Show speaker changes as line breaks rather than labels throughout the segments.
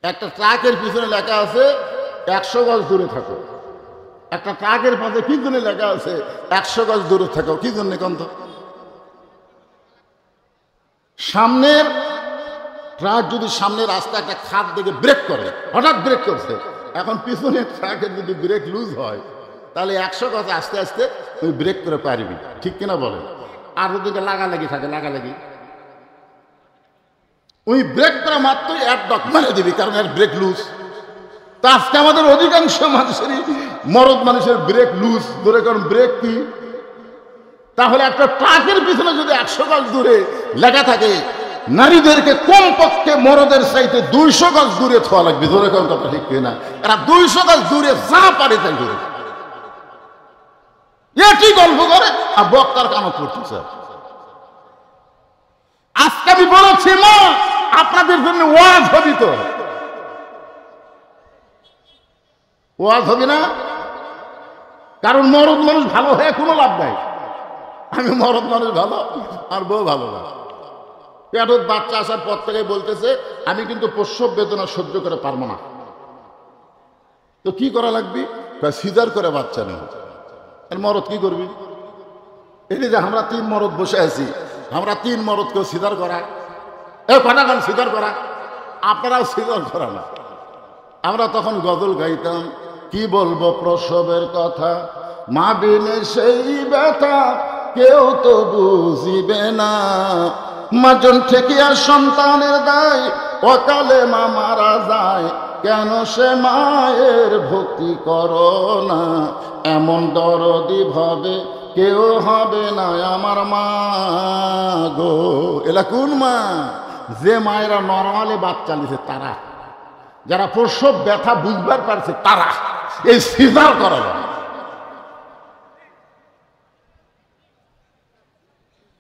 একটা ট্রাকের পিছনে লেখা আছে 100 গজ দূরে থাকো। একটা ট্রাকের পাশে কি জন্য লেখা আছে 100 গজ দূরে থাকো? কি জন্য কন্ত? সামনের ট্রাক যদি সামনের রাস্তা একটা খাদ দেখে ব্রেক করে, হঠাৎ ব্রেক করছে, এখন পিছনের ট্রাকের যদি ব্রেক লুজ হয় তাহলে 100 গজ আস্তে আস্তে তুমি ব্রেক করে পারবি, ঠিক কিনা বলেন? আর যদি লাগালাগি থাকে, লাগালাগি ওই ব্রেক করা মাত্রই এক ডক মেরে দিবি, কারণ এর ব্রেক লুজ। তা আজকে আমাদের অধিকাংশ মানুষেরই, মরদ মানুষের ব্রেক লুজ ধরে, কারণ ব্রেক কি? তাহলে একটা ট্রাকের পিছনে যদি 100 গজ দূরে লেখা থাকে, নারীদেরকে কমপক্ষে মরদের চাইতে 200 গজ দূরে থাকা লাগবে, ধরে কারণ কথা ঠিক কিনা? এরা 200 গজ দূরে যা পারে তাই দূরে এটি গল্প করে আর বক্তার কামত করতেছে। আজকে আমি বলেছি মা, আপনাদের জন্য ওয়াজ হবি, তো ওয়াজ হবে না, কারণ মরদ মানুষ ভালো হয়ে কোনো লাভ নাই। আমি মরদ মানুষ ভালো আর বউ ভালো না। পেটত বাচ্চা আসার পর থেকে বলতেছে আমি কিন্তু প্রসব বেদনা সহ্য করে পারবো না। তো কি করা লাগবে? সিজার করে বাচ্চা নেই। এর মরদ কি করবি? এই যে আমরা 3 মরদ বসে আছি, আমরা 3 মরদকেও সিজার করা, কটাগান সিজার করা, আপনারাও সিজার করা না। আমরা তখন গজল গাইতাম, কি বলবো প্রসবের কথা, মা বিনে সেই ব্যথা কেউ তো বুঝিবে না, মাজন ঠেকিয়া সন্তানের দায়, অকালে মা মারা যায়, কেন সে মায়ের ভক্তি করো না, এমন দরদি ভাবে কেউ হবে না আমার মা গো। এলা কোন মা? যে মায়েরা নরমালে বাচ্চা নিছে তারা, যারা প্রসব ব্যথা বুঝবার পারছে তারা এই সিজার করা যায়।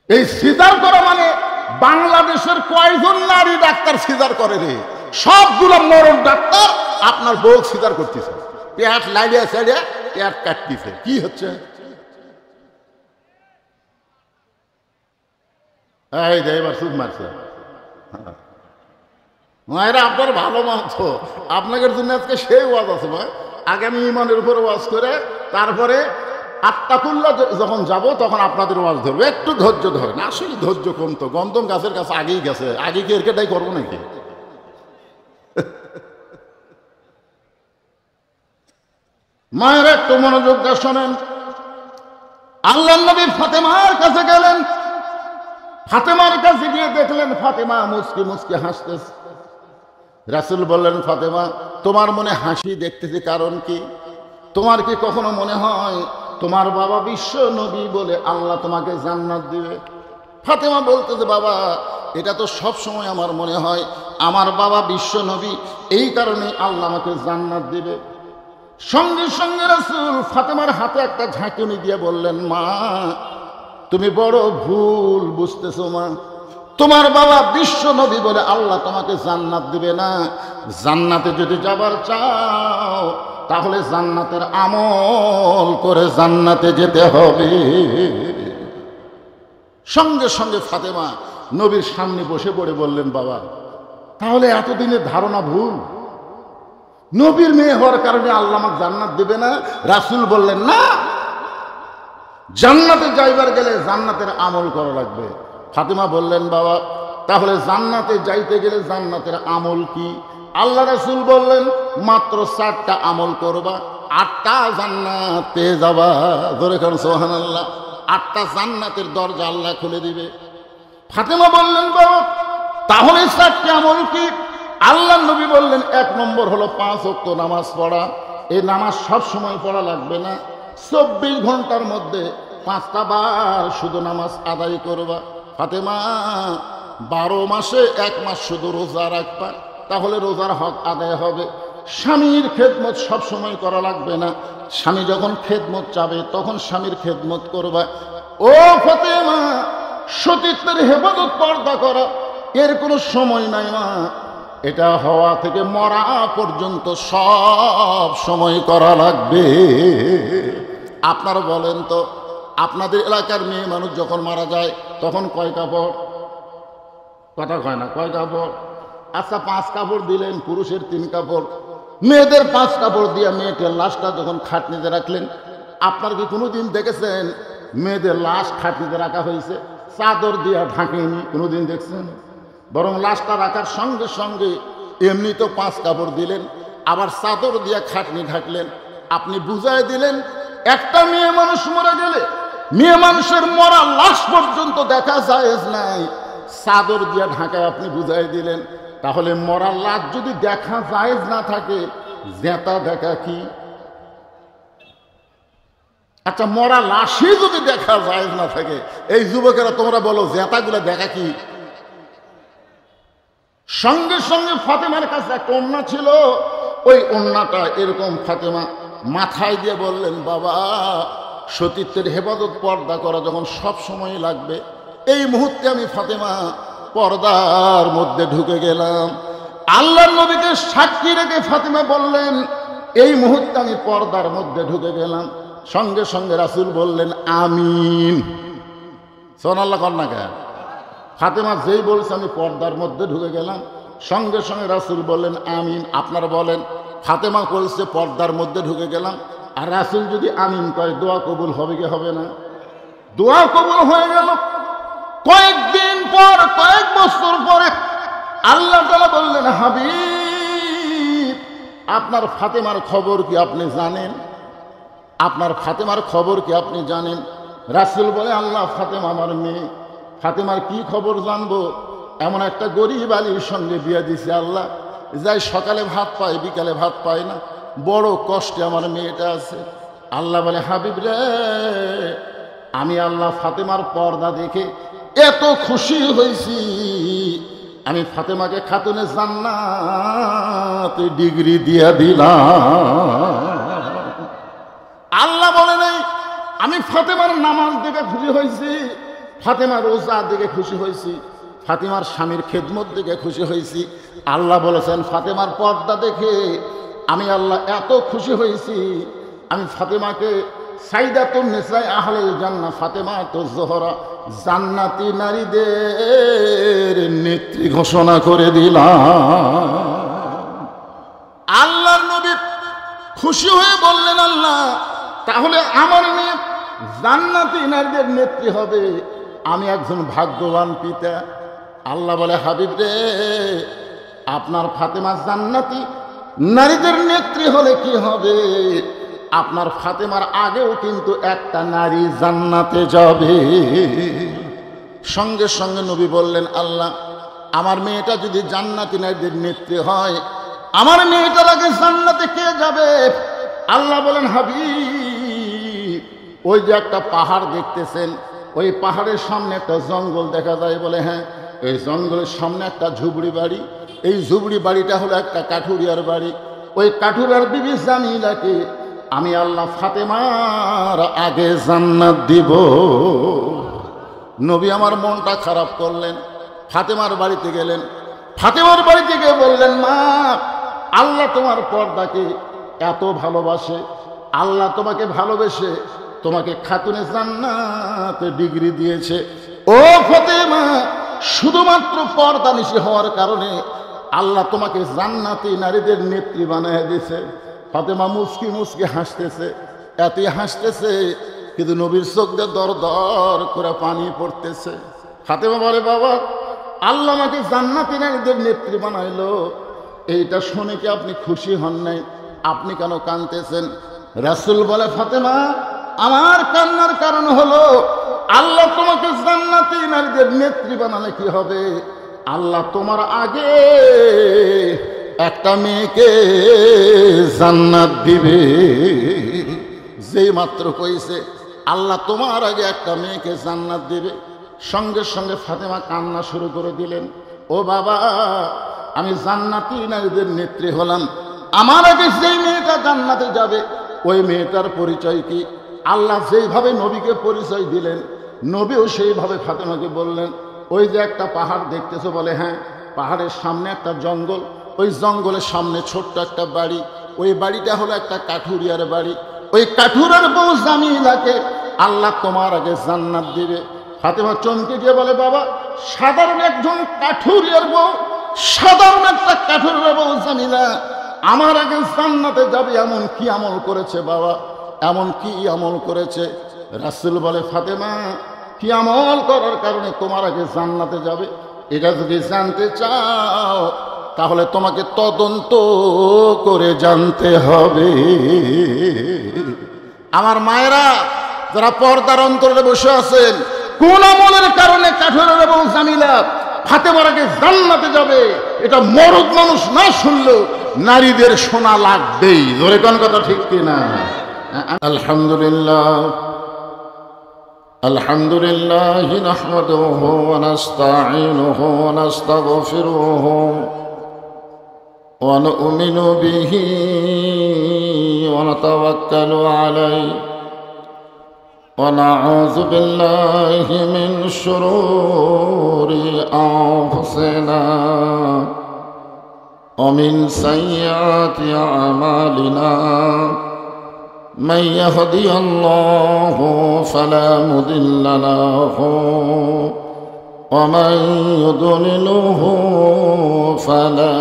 এই সিজার করা মানে বাংলাদেশের কয়জন নারী ডাক্তার সিজার করে রে? সবগুলো মরণ ডাক্তার আপনার বউ সিজার করতেছে, পেট লাইলিয়া সাইডিয়া পেট কাটতেছে। কি হচ্ছে? এই যে এবার সুদ মারছে। মায়েরা আপনার ভালো মাছ, আপনাদের জন্য আজকে সেই ওয়াজ আছে ভাই। আগামী ইমানের উপর ওয়াজ করে তারপরে আত্মাকুল্লা যখন যাব তখন আপনাদের ওয়াজ ধরবে। একটু ধৈর্য ধরেন, আসলে ধৈর্য কম তো। গন্ধম গাছের কাছে আগেই গেছে, আগে কি এরকেটাই করবো নাকি? মায়ের একটু মনোযোগ দিয়ে শোনেন। আল্লাহ নবী ফাতেমার কাছে গেলেন, ফাতেমার কাছে গিয়ে দেখলেন ফাতেমা মুচকি মুচকি হাসতেছে। রাসূল বললেন, ফাতেমা তোমার মনে হাসি দেখতেছি কারণ কি? তোমার কি কখনো মনে হয় তোমার বাবা বিশ্ব নবী বলে আল্লাহ তোমাকে জান্নাত দিবে? ফাতেমা বলতেছে, বাবা এটা তো সব সময় আমার মনে হয় আমার বাবা বিশ্ব নবী, এই কারণে আল্লাহ আমাকে জান্নাত দিবে। সঙ্গে সঙ্গে রাসূল ফাতেমার হাতে একটা ঝাঁকুনি দিয়ে বললেন, মা তুমি বড় ভুল বুঝতেছো মা, তোমার বাবা বিশ্ব নবী বলে আল্লাহ তোমাকে জান্নাত দিবে না। জান্নাতে যদি যাবার চাও তাহলে জান্নাতের আমল করে জান্নাতে যেতে হবে। সঙ্গে সঙ্গে ফাতেমা নবীর সামনে বসে পড়ে বললেন, বাবা তাহলে এতদিনের ধারণা ভুল, নবীর মেয়ে হওয়ার কারণে আল্লাহ আমাকে জান্নাত দিবে না। রাসূল বললেন, না, জান্নাতে যাইবার গেলে জান্নাতের আমল করা লাগবে। ফাতেমা বললেন, বাবা তাহলে জান্নাতে যাইতে গেলে জান্নাতের আমল কি? আল্লাহ রাসূল বললেন, মাত্র 4টা আমল করবা, 8টা জান্নাতে যাবা। ধরে কারণ সুবহানাল্লাহ, 8টা জান্নাতের দরজা আল্লাহ খুলে দিবে। ফাতেমা বললেন, বাবা তাহলে 4টা আমল কি? আল্লাহ নবী বললেন, 1 নম্বর হলো 5 ওয়াক্ত নামাজ পড়া। এই নামাজ সব সময় পড়া লাগবে না, 24 ঘন্টার মধ্যে 5টা বার শুধু নামাজ আদায় করবা। ফাতেমা 12 মাসে 1 মাস শুধু রোজা রাখবা, তাহলে রোজার হক আদায় হবে। স্বামীর খেদমত সব সময় করা লাগবে না, স্বামী যখন খেদমত চাবে তখন স্বামীর খেদমত করবা। ও ফাতেমা, সতীত্বের হেফাজত পর্দা করা, এর কোনো সময় নাই মা, এটা হওয়া থেকে মরা পর্যন্ত সব সময় করা লাগবে। আপনারা বলেন তো, আপনাদের এলাকার মেয়ে মানুষ যখন মারা যায় তখন কয় কাপড়? কথা কয় না, কয় কাপড়? আচ্ছা 5 কাপড় দিলেন, পুরুষের 3 কাপড়, মেয়েদের 5 কাপড় দিয়ে মেয়েটার লাশটা যখন খাটনিতে রাখলেন, আপনার কি কোনোদিন দেখেছেন মেয়েদের লাশ খাটনিতে রাখা হয়েছে? চাদর দিয়ে ঢাকেনি, কোনোদিন দেখছেন? বরং লাশটা রাখার সঙ্গে সঙ্গে এমনি তো 5 কাপড় দিলেন, আবার চাদর দিয়ে খাটনি ঢাকলেন। আপনি বুঝাই দিলেন একটা মেয়ে মানুষ মরে গেলে মেয়ে মানুষের মরা লাশ পর্যন্ত দেখা যায় নাই, চাদর দিয়ে ঢাকায় আপনি বুঝাই দিলেন। তাহলে মরা লাশ যদি দেখা যায় না থাকে, জেতা দেখা কি? আচ্ছা মরা লাশই যদি দেখা যায় না থাকে, এই যুবকেরা তোমরা বলো জেতাগুলো দেখা কি? সঙ্গে সঙ্গে ফাতেমার কাছে একটা ওন্না ছিল, ওই ওন্নাটা এরকম ফাতেমা মাথায় দিয়ে বললেন, বাবা সতীত্বের হেফাজত পর্দা করা যখন সব সময় লাগবে, এই মুহূর্তে আমি ফাতেমা পর্দার মধ্যে ঢুকে গেলাম। আল্লাহর নবীকে সাক্ষী রেখে ফাতেমা বললেন, এই মুহূর্তে আমি পর্দার মধ্যে ঢুকে গেলাম। সঙ্গে সঙ্গে রাসূল বললেন আমিন। সুবহানাল্লাহ কর না কেন? ফাতেমা যেই বলছে আমি পর্দার মধ্যে ঢুকে গেলাম, সঙ্গে সঙ্গে রাসূল বললেন আমিন। আপনারা বলেন, ফাতেমা বলছে পর্দার মধ্যে ঢুকে গেলাম, আর রাসূল যদি আমিন কয়, দোয়া কবুল হবে কি হবে না? দোয়া কবুল হয়ে গেল। কয়েকদিন পর, কয়েক বছর পরে আল্লাহ তাআলা বললেন, হাবিব আপনার ফাতেমার খবর কি আপনি জানেন? আপনার ফাতেমার খবর কি আপনি জানেন? রাসূল বলে, আল্লাহ ফাতেমা আমার মেয়ে, ফাতেমার কি খবর জানবো? এমন একটা গরিব আলীর সঙ্গে বিয়ে দিছে আল্লাহ, যাই সকালে ভাত পায় বিকালে ভাত পায় না, বড় কষ্টে আমার মেয়েটা আছে। আল্লাহ বলে, হাবিব রে, আমি আল্লাহ ফাতেমার পর্দা দেখে এত খুশি হয়েছি, আমি ফাতেমাকে খাতুনে জান্নাতে ডিগ্রি দিয়ে দিলাম। আল্লাহ বলে নাই আমি ফাতেমার নামাজ দেখে খুশি হয়েছি, ফাতেমার রোজা দেখে খুশি হয়েছি, ফাতেমার স্বামীর খেদমত দেখে খুশি হয়েছি। আল্লাহ বলেছেন ফাতেমার পর্দা দেখে আমি আল্লাহ এত খুশি হয়েছি, আমি ফাতেমাকে সাইদাতুন নিসা আহলুল জান্নাহ, ফাতেমা তো জোহরা, জান্নাতি নারীদের নেত্রী ঘোষণা করে দিলাম। আল্লাহর নবী খুশি হয়ে বললেন, আল্লাহ তাহলে আমার মেয়ে জান্নাতি নারীদের নেত্রী হবে, আমি একজন ভাগ্যবান পিতা। আল্লাহ বলে, হাবিব রে, আপনার ফাতেমা জান্নাতি নারীদের নেত্রী হলে কি হবে, আপনার ফাতেমার আগেও কিন্তু একটা নারী জান্নাতে যাবে। সঙ্গে সঙ্গে নবী বললেন, আল্লাহ আমার মেয়েটা যদি জান্নাতি নারীদের নেত্রী হয়, আমার মেয়েটার আগে জান্নাতে কে যাবে? আল্লাহ বলেন, হাবিব ওই যে একটা পাহাড় দেখতেছেন, ওই পাহাড়ের সামনে একটা জঙ্গল দেখা যায়। বলে, হ্যাঁ, এই জঙ্গলের সামনে একটা ঝুবড়ি বাড়ি, এই ঝুবড়ি বাড়িটা হলো একটা কাঠুরিয়ার বাড়ি। ওই কাঠুরিয়ার বিবি জামিলাকে আমি আল্লাহ ফাতেমার আগে জান্নাত দিব। নবী আমার মনটা খারাপ করলেন, ফাতেমার বাড়িতে গেলেন। ফাতেমার বাড়িতে গিয়ে বললেন, মা আল্লাহ তোমার পর্দাকে এত ভালোবাসে, আল্লাহ তোমাকে ভালোবেসে তোমাকে খাতুনে জান্নাতে ডিগ্রি দিয়েছে। ও ফাতেমা, শুধুমাত্র পর্দা নিশি হওয়ার কারণে আল্লাহ তোমাকে জান্নাতি নারীদের নেত্রী বানিয়ে দিয়েছে। ফাতেমা মুচকি মুচকি হাসতেছে, এতই হাসতেছে কিন্তু নবীর চোখ দিয়ে দর দর করে পানি পড়তেছে। ফাতেমা বলে, বাবা আল্লাহ আমাকে জান্নাতি নারীদের নেত্রী বানাইলো, এইটা শুনে কি আপনি খুশি হন নাই? আপনি কেন কাঁদতেছেন? রাসূল বলে, ফাতেমা আমার কান্নার কারণ হলো আল্লাহ তোমাকে জান্নাতি নারীদের নেত্রী বানালে কি হবে, আল্লাহ তোমার আগে একটা মেয়েকে জান্নাত দিবে। যেই মাত্র কইছে আল্লাহ তোমার আগে একটা মেয়েকে জান্নাত দিবে, সঙ্গে সঙ্গে ফাতেমা কান্না শুরু করে দিলেন। ও বাবা, আমি জান্নাতি নারীদের নেত্রী হলাম, আমার আগে যেই মেয়েটা জান্নাতে যাবে ওই মেয়েটার পরিচয় কি? আল্লাহ যেইভাবে নবীকে পরিচয় দিলেন, নবীও সেইভাবে ফাতেমাকে বললেন, ওই যে একটা পাহাড় দেখতেছো? বলে, হ্যাঁ। পাহাড়ের সামনে একটা জঙ্গল, ওই জঙ্গলের সামনে ছোট্ট একটা বাড়ি, ওই বাড়িটা হলো একটা কাঠুরিয়ার বাড়ি। ওই কাঠুরিয়ার বউ জামিলাকে আল্লাহ তোমার আগে জান্নাত দিবে। ফাতেমা চমকে গিয়ে বলে, বাবা সাধারণ একজন কাঠুরিয়ার বউ সাধারণ একটা কাঠের বউ জামিলা আমার আগে জান্নাতে যাবে এমন কি আমল করেছে বাবা, এমন কি আমল করেছে? রাসূল বলে, ফাতেমা কি আমল করার কারণে তোমার আগে জান্নাতে যাবে? এটা যদি জানতে চাও তাহলে তোমাকে তদন্ত করে জানতে হবে। আমার মায়েরা যারা পর্দার অন্তরে বসে আছেন, কোন আমলের কারণে কাঠের এবং জামিলা ফাতেমার আগে জান্নাতে যাবে এটা মরদ মানুষ না শুনলেও নারীদের শোনা লাগবেই। ধরে কোন কথা ঠিক কিনা? আলহামদুলিল্লাহ আলহামদুলিল্লাহ নাহমাদুহু ওয়া নাস্তাঈনুহু ওয়া নাস্তাগফিরুহু ওয়া নু'মিনু বিহি ওয়া নাতাওয়াক্কালু আলাইহি ওয়া নাউযু বিল্লাহি মিন শুরুরি আনফুসিনা ওয়া মিন সাইয়্যাতি আমালিনা من يهدي الله فلا مضل له ومن يضلله فلا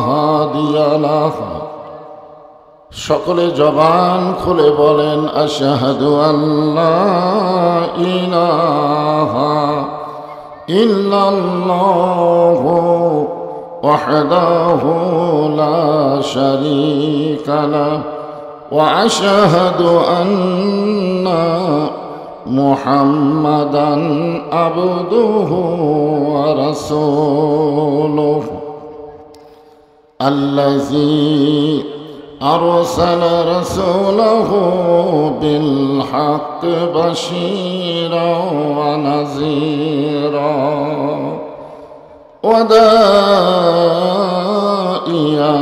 هادي له। সকলে জবান খুলে বলেন আশহাদু আল্লা ইলাহা ইল্লাল্লাহু ওয়াহদাহু লা শারীকা লাহু وأشهد أن محمدا عبده ورسوله الذي أرسل رسوله بالحق بشيرا ونذيرا وداعيا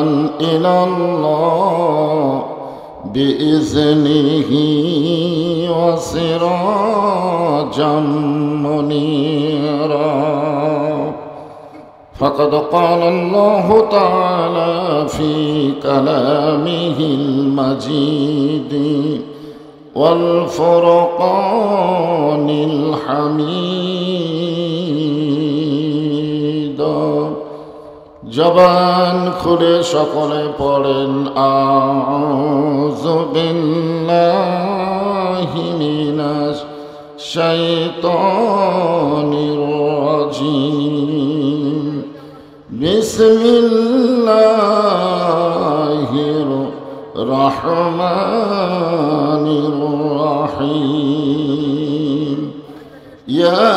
إلى الله بإذنه وسراجا منيرا فقد قال الله تعالى في كلامه المجيد والفرقان الحميد। জবান খুলে সকলে পড়েন আউযু বিল্লাহি মিনাশ শাইতানির রাজিম বিসমিল্লাহির রহমানির রহিম। ইয়া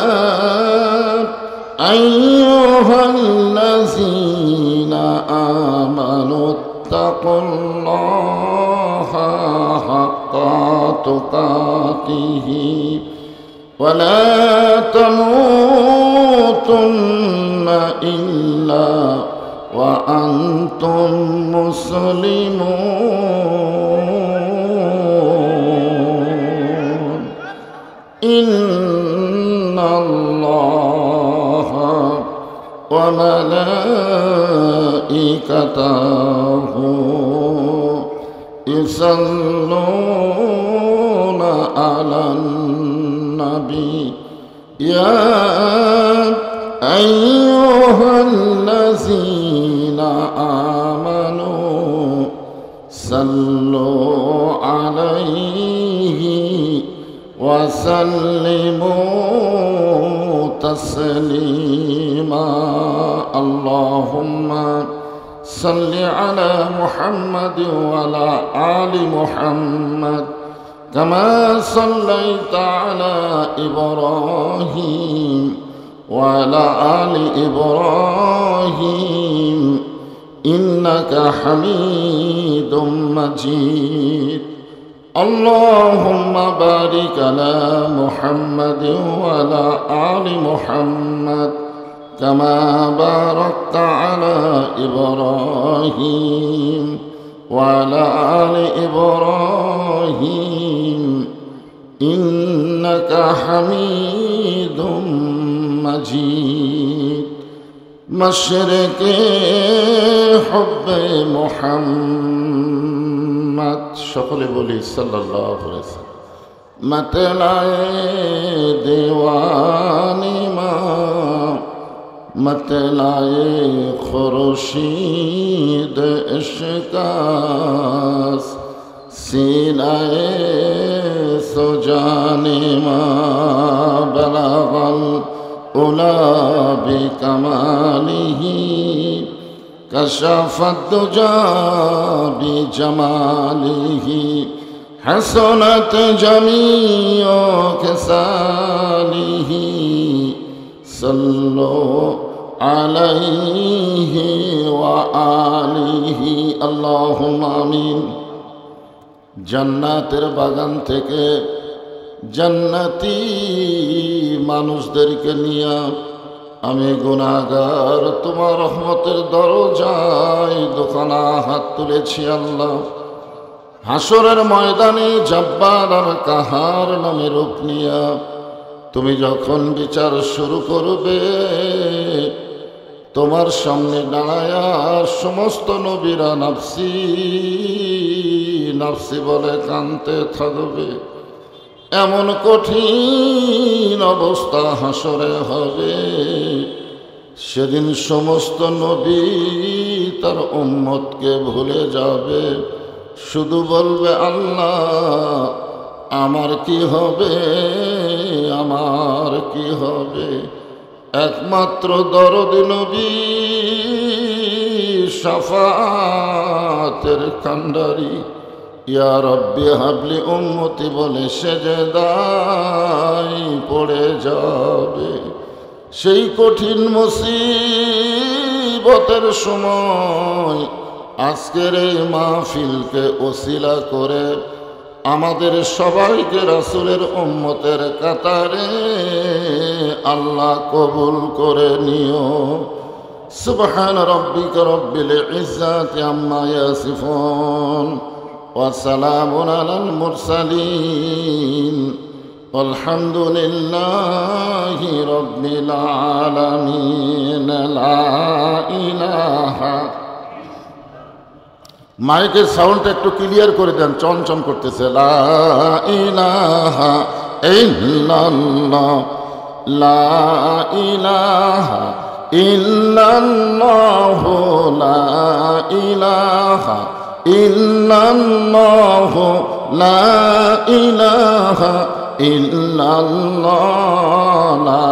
আইয়ুহাল্লাযীনা আমানু তাকুল্লাহা হাক্কা তুকাতিহি ওয়া লা তামুতুন্না ইল্লা ওয়া আনতুম মুসলিমুন। ইন্নাল্লাহা ওয়া মালাইকাতাহু ইউসাল্লুনা আলান নবী ইয়া আইয়ুহাল্লাযীনা আমানু সাল্লু আলাইহি ওয়া সাল্লিমু তাসলিমা। আল্লাহুম্মা সাল্লি আলা মুহাম্মাদ ওয়া আলা আলি মুহাম্মাদ কামা সাল্লাইতা আলা ইব্রাহিম ওয়া আলা আলি ইব্রাহিম ইন্নাকা হামিদুম মাজিদ। আল্লাহুম্মা বারিক আলা মুহাম্মাদ ওয়া আলা আলি মুহাম্মাদ কামা বারাকতা আলা ইব্রাহিম ওয়া আলা আলি ইব্রাহিম ইন্নাকা হামিদুম মাজিদ। মশরিকে হুব্বে মুহাম্মদ সকলে বলি সাল্লাল্লাহু আলাইহি ওয়াসাল্লাম। मतलाए दीवानी माँ मतलाए खुर्शीद इश्कास सीनाए सुजाने मा बलगल उला बिकमालिही कशफत दुजा बिजमालिही हसनत जमीओ खसालिही सल्लो अलैहि व आलिहि अल्लाहुम्मा आमीन। জান্নাতের বাগান থেকে জান্নাতি মানুষদেরকে নিয়ে আমি গুনাহগার তোমার রহমতের দরজায় দোকানা হাত তুলেছি আল্লাহ। হাসরের ময়দানে জব্বার আর কাহার নামে রূপ নিয়া তুমি যখন বিচার শুরু করবে তোমার সামনে দাঁড়ায়া সমস্ত নবীরা নাফসি নাফসি বলে কাঁদতে থাকবে। এমন কঠিন অবস্থা হাসরে হবে, সেদিন সমস্ত নবী তার উম্মতকে ভুলে যাবে, শুধু বলবে আল্লাহ আমার কি হবে, আমার কি হবে। একমাত্র দরদি নবী শাফাতের কান্ডারি ইয়া রব্বি হাবলি উম্মতি বলে সেজদায় পড়ে যাবে। সেই কঠিন মুসিবতের সময় আজকের এই মাহফিলকে ওসিলা করে আমাদের সবাইকে রাসূলের উম্মতের কাতারে আল্লাহ কবুল করে নিও। সুবহান রাব্বিকা রব্বিল ইজ্জাতি আম্মা ইয়াসিফুন ওয়া সালামুন আলাল মুরসালিন আলহামদুলিল্লাহি রাব্বিল আলামিন। লা ইলাহা। মাইকের সাউন্ডটা একটু ক্লিয়ার করে দেন, চমচম করতেছে। লা ইলাহা ইল্লাল্লাহ, লা ইলাহা ইল্লাল্লাহ, লা ইলাহা ইল্লাল্লাহ, লা ইলাহা ইল্লাল্লাহ, লা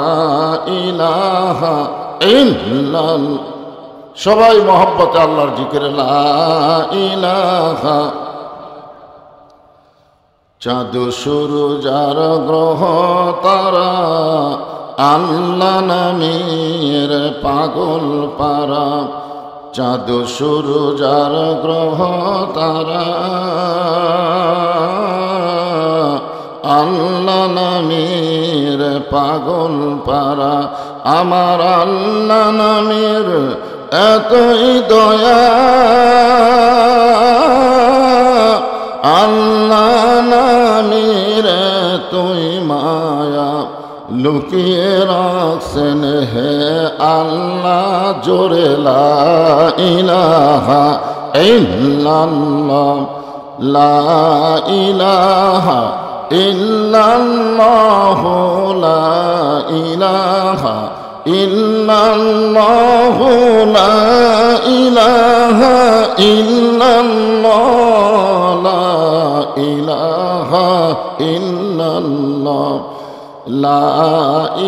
ইলাহা ইল্লাল্লাহ। সবাই মহব্বতে আল্লাহর জিকির লা ইলাহা। চাঁদ সূরজ আর গ্রহ তারা আল্লাহ নামের পাগল পারা। চাঁদ সূরজ আর গ্রহ তারা আল্লাহ নামের পাগল পারা। আমার আল্লাহ নামের এতই দয়া, আল্লাহ নামের এতই মায়া, লুকিয়ে রাখছেন হে আল্লাহ জোরে লা ইলাহা ইল্লাল্লাহ, লা ইলাহা ইল্লাল্লাহ, লা ইলাহা ইল্লাল্লাহ, লা ইলাহা ইল্লাল্লাহ, লা ইলাহা ইল্লাল্লাহ, লা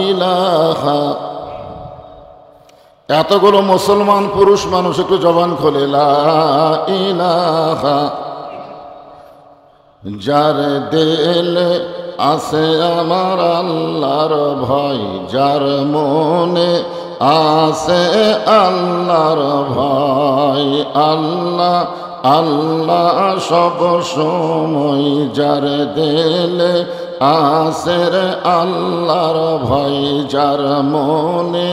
ইলাহা। এতগুলো মুসলমান পুরুষ মানুষ একটু জবান খোলে লা ইলাহা। যার দিলে আছে আমার আল্লাহর ভয়, যার মনে আছে আল্লাহর ভয়, আল্লাহ আল্লাহ সব সময়। যার দিলে আছে রে আল্লাহর ভয়, যার মনে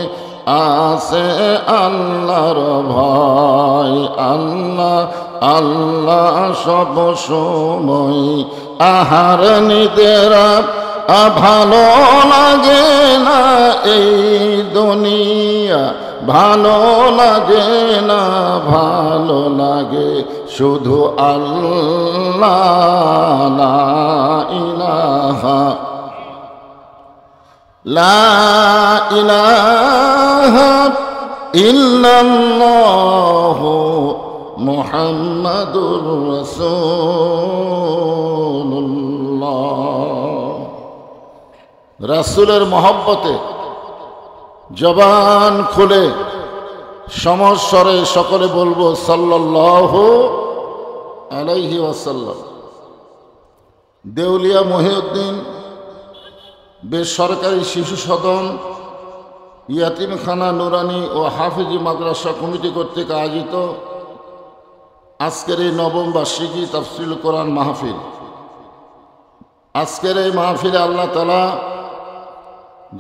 আছে আল্লাহর ভয়, আল্লাহ আল্লাহ সব সময়। আহার নিদেরা ভালো লাগে না এই দুনিয়া, ভালো লাগে না, ভালো লাগে শুধু আল্লাহ লা ইলাহা। লা ইলাহা ইল্লাল্লাহু মুহাম্মাদুর রাসূলুল্লাহ। রাসূলের মহব্বতে জবান খুলে সমস্বরে সকলে বলবো সাল্লাল্লাহু আলাইহি ওয়াসাল্লাম। দেউলিয়া মহিউদ্দিন বেসরকারি শিশু সদন, ইয়াতিমখানা নুরানি ও হাফিজি মাদ্রাসা কমিটি কর্তৃক আয়োজিত আজকের এই নবম বার্ষিকী তাফসীরুল কোরআন মাহফিল। আজকের এই মাহফিলে আল্লাহ তাআলা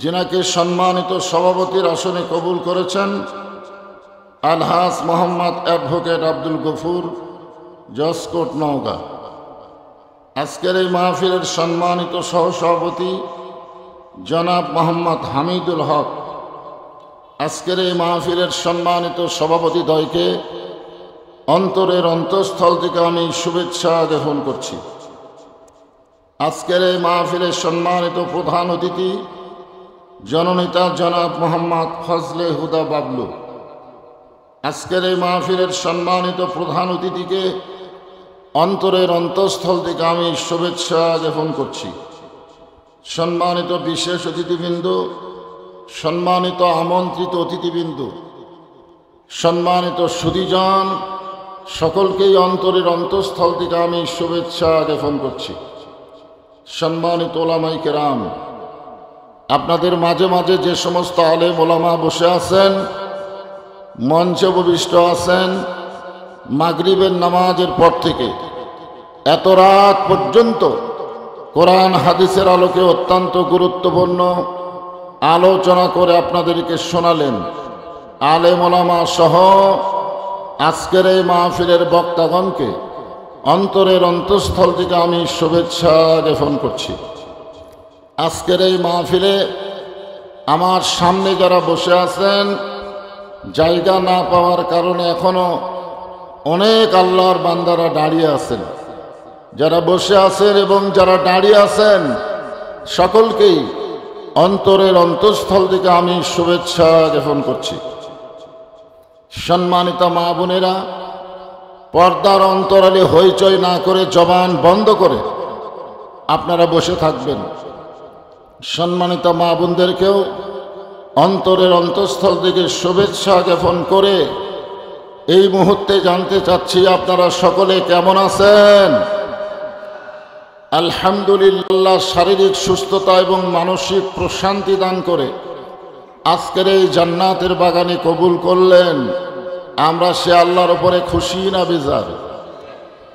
যিনাকে সম্মানিত সভাপতির আসনে কবুল করেছেন, আলহাজ মোহাম্মদ অ্যাডভোকেট আব্দুল গফুর, জসকোট, নওগাঁ। আজকের এই মাহফিলের সম্মানিত সহসভাপতি জনাব মোহাম্মদ হামিদুল হক। আজকের এই মাহফিলের সম্মানিত সভাপতিদ্বয়কে অন্তরের অন্তঃস্থল থেকে আমি শুভেচ্ছা জ্ঞাপন করছি। আজকের এই মাহফিলের সম্মানিত প্রধান অতিথি জননেতা জনাব মোহাম্মদ ফজলে হুদা বাবলু। আজকের এই মাহফিলের সম্মানিত প্রধান অতিথিকে অন্তরের অন্তঃস্থল থেকে আমি শুভেচ্ছা জ্ঞাপন করছি। সম্মানিত বিশেষ অতিথিবৃন্দ, সম্মানিত আমন্ত্রিত অতিথিবৃন্দ, সম্মানিত সুধীজন, সকলকেই অন্তরের অন্তঃস্থল থেকে আমি শুভেচ্ছা জ্ঞাপন করছি। সম্মানিত ওলামায়ে কেরাম, আপনাদের মাঝে মাঝে যে সমস্ত আলেম ওলামা বসে আছেন, মঞ্চে উপবিষ্ট আছেন, মাগরিবের নামাজের পর থেকে এত রাত পর্যন্ত কোরআন হাদিসের আলোকে অত্যন্ত গুরুত্বপূর্ণ আলোচনা করে আপনাদেরকে শোনালেন। আলেম ওলামা সহ আজকের এই মাহফিলের বক্তাগণকে অন্তরের অন্তঃস্থল থেকে আমি শুভেচ্ছা জ্ঞাপন করছি। আজকের এই মাহফিলে আমার সামনে যারা বসে আছেন, জায়গা না পাওয়ার কারণে এখনো অনেক আল্লাহর বান্দারা দাঁড়িয়ে আছেন। যারা বসে আছেন এবং যারা দাঁড়িয়ে আছেন সকলকেই অন্তরের অন্তঃস্থল থেকে আমি শুভেচ্ছা জ্ঞাপন করছি। সম্মানিত মা বোনেরা, পর্দার অন্তরালে হইচই না করে জবান বন্ধ করে আপনারা বসে থাকবেন। সম্মানিত মা বোনদেরকেও অন্তরের অন্তঃস্থল থেকে শুভেচ্ছা জ্ঞাপন করে এই মুহূর্তে জানতে চাচ্ছি আপনারা সকলে কেমন আছেন? আলহামদুলিল্লাহ, শারীরিক সুস্থতা এবং মানসিক প্রশান্তি দান করে আজকের এই জান্নাতের বাগানে কবুল করলেন। আমরা সে আল্লাহর উপরে খুশি না বেজার?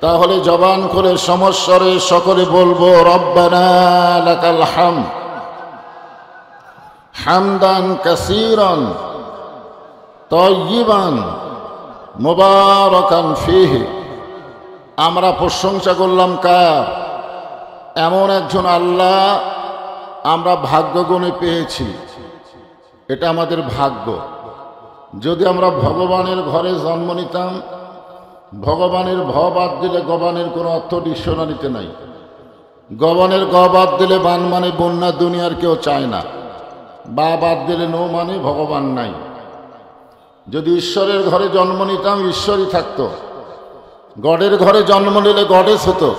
তাহলে জবান করে সমস্বরে সকলে বলবো রব্বানা লাকাল হামদ হামদান কাসীরান তাইয়িবান মুবারাকান ফীহি। আমরা প্রশংসা করলাম কার? এমন একজন আল্লাহ আমরা ভাগ্যগুণে পেয়েছি। এটা আমাদের ভাগ্য। যদি আমরা ভগবানের ঘরে জন্ম নিতাম, ভগবানের ভ বাদ দিলে গবানের কোনো অর্থ ডিকশনারিতে নাই। গবানের গ বাদ দিলে বান মানে বন্যা, দুনিয়ার কেউ চায় না। বা বাদ দিলে নো মানে ভগবান নাই। যদি ঈশ্বরের ঘরে জন্ম নিতাম, ঈশ্বরই থাকতো। গডের ঘরে জন্ম নিলে গডেস হতো।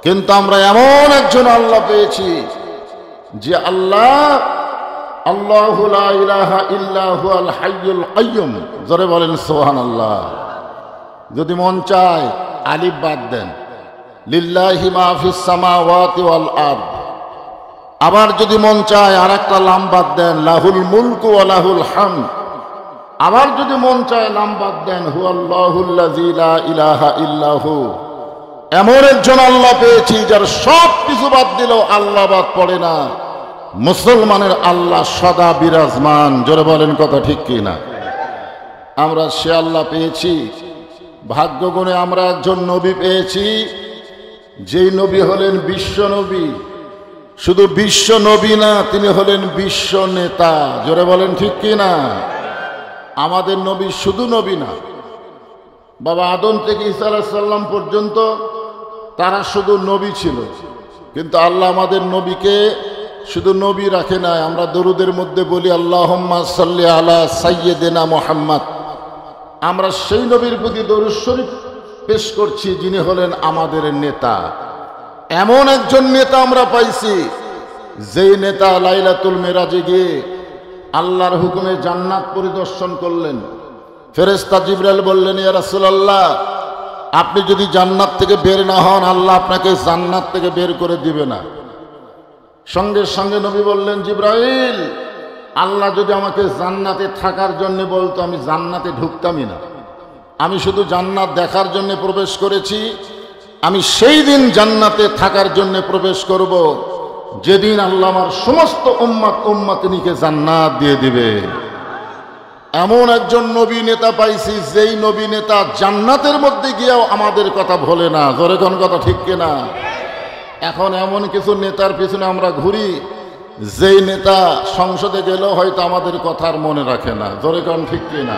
কিন্তু আমরা এমন একজন আল্লাহ পেয়েছি যে আল্লাহ আল্লাহু লা ইলাহা ইল্লা হুয়াল হাইয়ুল কাইয়ুম। জোরে বলেন সুবহানাল্লাহ। যদি মন চায় আলিফ বাদ দেন, লিল্লাহি মা ফিস সামাওয়াতি ওয়াল আরদ। আবার যদি মন চায় আর একটা লাম বাদ দেন, লাহুল মুলকু ওয়া লাহুল হামদ। আবার যদি মন চায় লাম বাদ দেন, হুয়াল্লাহুল্লাযী লা ইলাহা ইল্লাহু। এমন একজন আল্লাহ পেয়েছি যার সব কিছু বাদ দিলেও আল্লাহ বাদ পড়ে না। মুসলমানের আল্লাহ সদা বিরাজমান। জোরে বলেন কথা ঠিক কি না? আমরা সে আল্লাহ পেয়েছি। ভাগ্যগুণে আমরা একজন নবী পেয়েছি, যেই নবী হলেন বিশ্ব নবী। শুধু বিশ্ব নবী না, তিনি হলেন বিশ্ব নেতা। জোরে বলেন ঠিক কি না? আমাদের নবী শুধু নবী না, বাবা আদম থেকে ঈসা আলাইহিস সালাম পর্যন্ত তারা শুধু নবী ছিল। কিন্তু আল্লাহ আমাদের নবীকে শুধু নবী রাখে নাই, আমরা দরুদের মধ্যে বলি আল্লাহুম্মা সাল্লি আলা সাইয়্যিদিনা মুহাম্মদ। আমরা সেই নবীর প্রতি দরুদ শরীফ পেশ করছি যিনি হলেন আমাদের নেতা। এমন একজন নেতা আমরা পাইছি যেই নেতা লাইলাতুল মেরাজে গিয়ে আল্লাহর হুকুমে জান্নাত পরিদর্শন করলেন। ফেরেশতা জিবরাইল বললেন, ইয়া রাসূলুল্লাহ, আপনি যদি জান্নাত থেকে বের না হন আল্লাহ আপনাকে জান্নাত থেকে বের করে দিবে না। সঙ্গে সঙ্গে নবী বললেন, জিবরাইল, আল্লাহ যদি আমাকে জান্নাতে থাকার জন্য বলতো আমি জান্নাতে ঢুকতামই না। আমি শুধু জান্নাত দেখার জন্য প্রবেশ করেছি। আমি সেই দিন জান্নাতে থাকার জন্য প্রবেশ করব যেদিন আল্লাহ আমার সমস্ত উম্মতিনীকে জান্নাত দিয়ে দিবে। এমন একজন নবী নেতা পাইছি যেই নবী নেতা জান্নাতের মধ্যে গিয়েও আমাদের কথা ভোলে না। জোরে কোন কথা ঠিক কিনা? এখন এমন কিছু নেতার পিছনে আমরা ঘুরি যেই নেতা সংসদে গেলেও হয়তো আমাদের কথার মনে রাখে না। জোরে কোন ঠিক কিনা?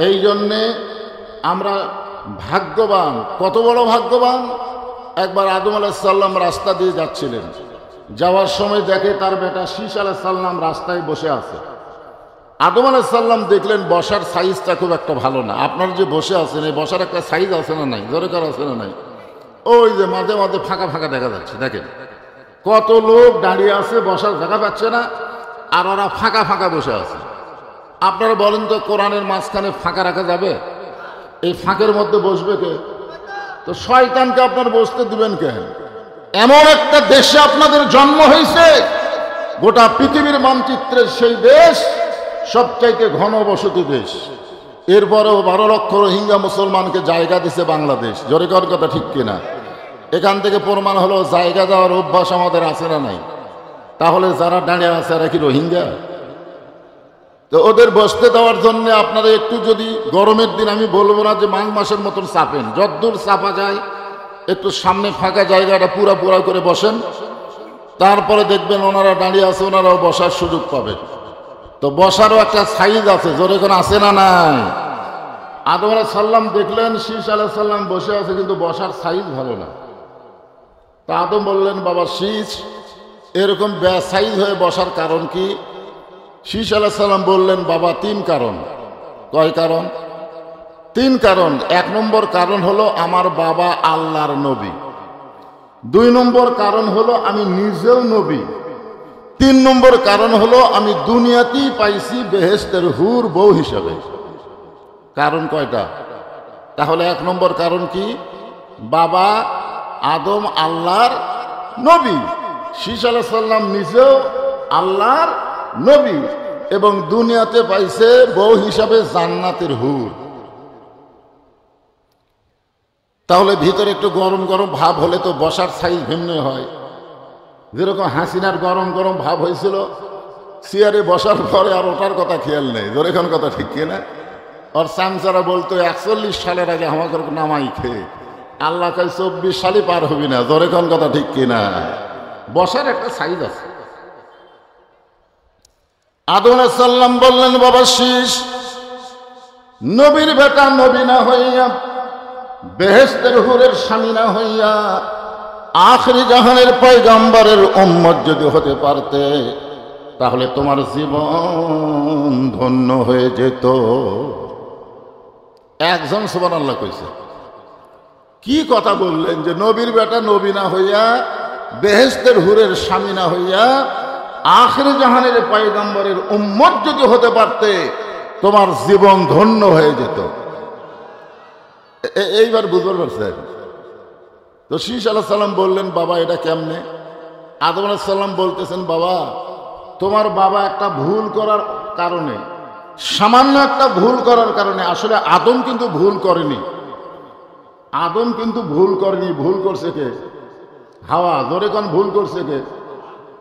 এই জন্যে আমরা ভাগ্যবান। কত বড় ভাগ্যবান! একবার আদম আলাইহিস সালাম রাস্তা দিয়ে যাচ্ছিলেন, যাওয়ার সময় দেখে তার বেটা শীষ আলাইহিস সালাম রাস্তায় বসে আছে। আদম আলাইহিস সালাম দেখলেন বসার সাইজটা খুব একটা ভালো না। আপনার যে বসে আছেন এই বসার একটা সাইজ আছে না নাই? দরকার আছে না নাই? ওই যে মাঝে মাঝে ফাঁকা ফাঁকা দেখা যাচ্ছে, দেখেন কত লোক দাঁড়িয়ে আছে, বসার জায়গা পাচ্ছে না, আর ওরা ফাঁকা ফাঁকা বসে আছে। আপনারা বলেন তো, কোরআনের মাঝখানে ফাঁকা রাখা যাবে? এই ফাঁকের মধ্যে বসবে কে? তো শয়তানকে আপনার বসতে দিবেন কেন? এমন একটা দেশে আপনাদের জন্ম হয়েছে, গোটা পৃথিবীর মানচিত্রের সেই দেশ সবচাইতে ঘনবসতি দেশ। এরপরেও 12 লক্ষ রোহিঙ্গা মুসলমানকে জায়গা দিছে বাংলাদেশ। জোরে কর কথা ঠিক কিনা? এখান থেকে প্রমাণ হলো জায়গা দেওয়ার অভ্যাস আমাদের আছে না নাই? তাহলে যারা দাঁড়িয়ে আছে এরা কি রোহিঙ্গা? তো ওদের বসতে দেওয়ার জন্য আপনারা একটু যদি গরমের দিন, আমি বলবো না যে মাঘ মাসের মতন চাপেন, যতদূর চাপা যায় একটু সামনে ফাঁকা জায়গাটা পুরা পুরা করে বসেন, তারপরে দেখবেন ওনারা দাঁড়িয়ে আছে, ওনারাও বসার সুযোগ পাবেন। তো বসারও একটা সাইজ আছে। জোরে কোন আছে না নাই? আদম আলাইহিস সালাম দেখলেন শীষ আলাইহিস সালাম বসে আছে, কিন্তু বসার সাইজ ভালো না। তা আদম বললেন, বাবা শীষ, এরকম সাইজ হয়ে বসার কারণ কি? শীষ আলাইহিস সালাম বললেন, বাবা 3 কারণ। কয় কারণ? 3 কারণ। 1 নম্বর কারণ হলো আমার বাবা আল্লাহর নবী। 2 নম্বর কারণ হলো আমি নিজেও নবী। 3 নম্বর কারণ হলো আমি দুনিয়াতেই পাইছি বেহেশতের হুর বউ হিসাবে। কারণ কয়টা? তাহলে 1 নম্বর কারণ কি? বাবা আদম আল্লাহর নবী, শীষ আলাইহিস সালাম নিজেও আল্লাহর নবী, এবং দুনিয়াতে পাইছে বউ হিসাবে জান্নাতের হুর। তাহলে ভিতরে একটু গরম গরম ভাব হলে তো বসার সাইজ ভিন্ন হয়। যেরকম হাসিনার গরম গরম ভাব হয়েছিল, চেয়ারে বসার পরে আর ওটার কথা খেয়াল নেই। যেরকম কথা ঠিক কিনা? আর চামচারা বলতো 41 সালের আগে আমাকে নামাই খেয়ে, আল্লাহ কয় 24 সালই পার হবি না। যেরকম কথা ঠিক কিনা? বসার একটা সাইজ আছে। আদম আলাইহিস সালাম বললেন, বাবা শীষ, নবীর বেটা নবী না হইয়া, বেহেশতের হুরের স্বামী না হইয়া, আখরি জাহানের পয়গম্বরের উম্মত যদি হতে পারতে তাহলে তোমার জীবন ধন্য হয়ে যেত। একজন সুবহানাল্লাহ কইছে। কি কথা বললেন যে নবীর বেটা নবী না হইয়া, বেহেশতের হুরের স্বামী না হইয়া, আখরি জাহানের পয়গম্বরের উম্মত যদি হতে পারতে তোমার জীবন ধন্য হয়ে যেত। এইবার বুঝতে পারছেন? তো শীষ আলাইহিস সালাম বললেন, বাবা এটা কেমনে? আদম আলাইহিস সালাম বলতেছেন, বাবা তোমার বাবা একটা ভুল করার কারণে, সামান্য একটা ভুল করার কারণে, আসলে আদম কিন্তু ভুল করেনি। আদম কিন্তু ভুল করেনি। ভুল করছে কে? হাওয়া। জোরে কোন ভুল করছে কে?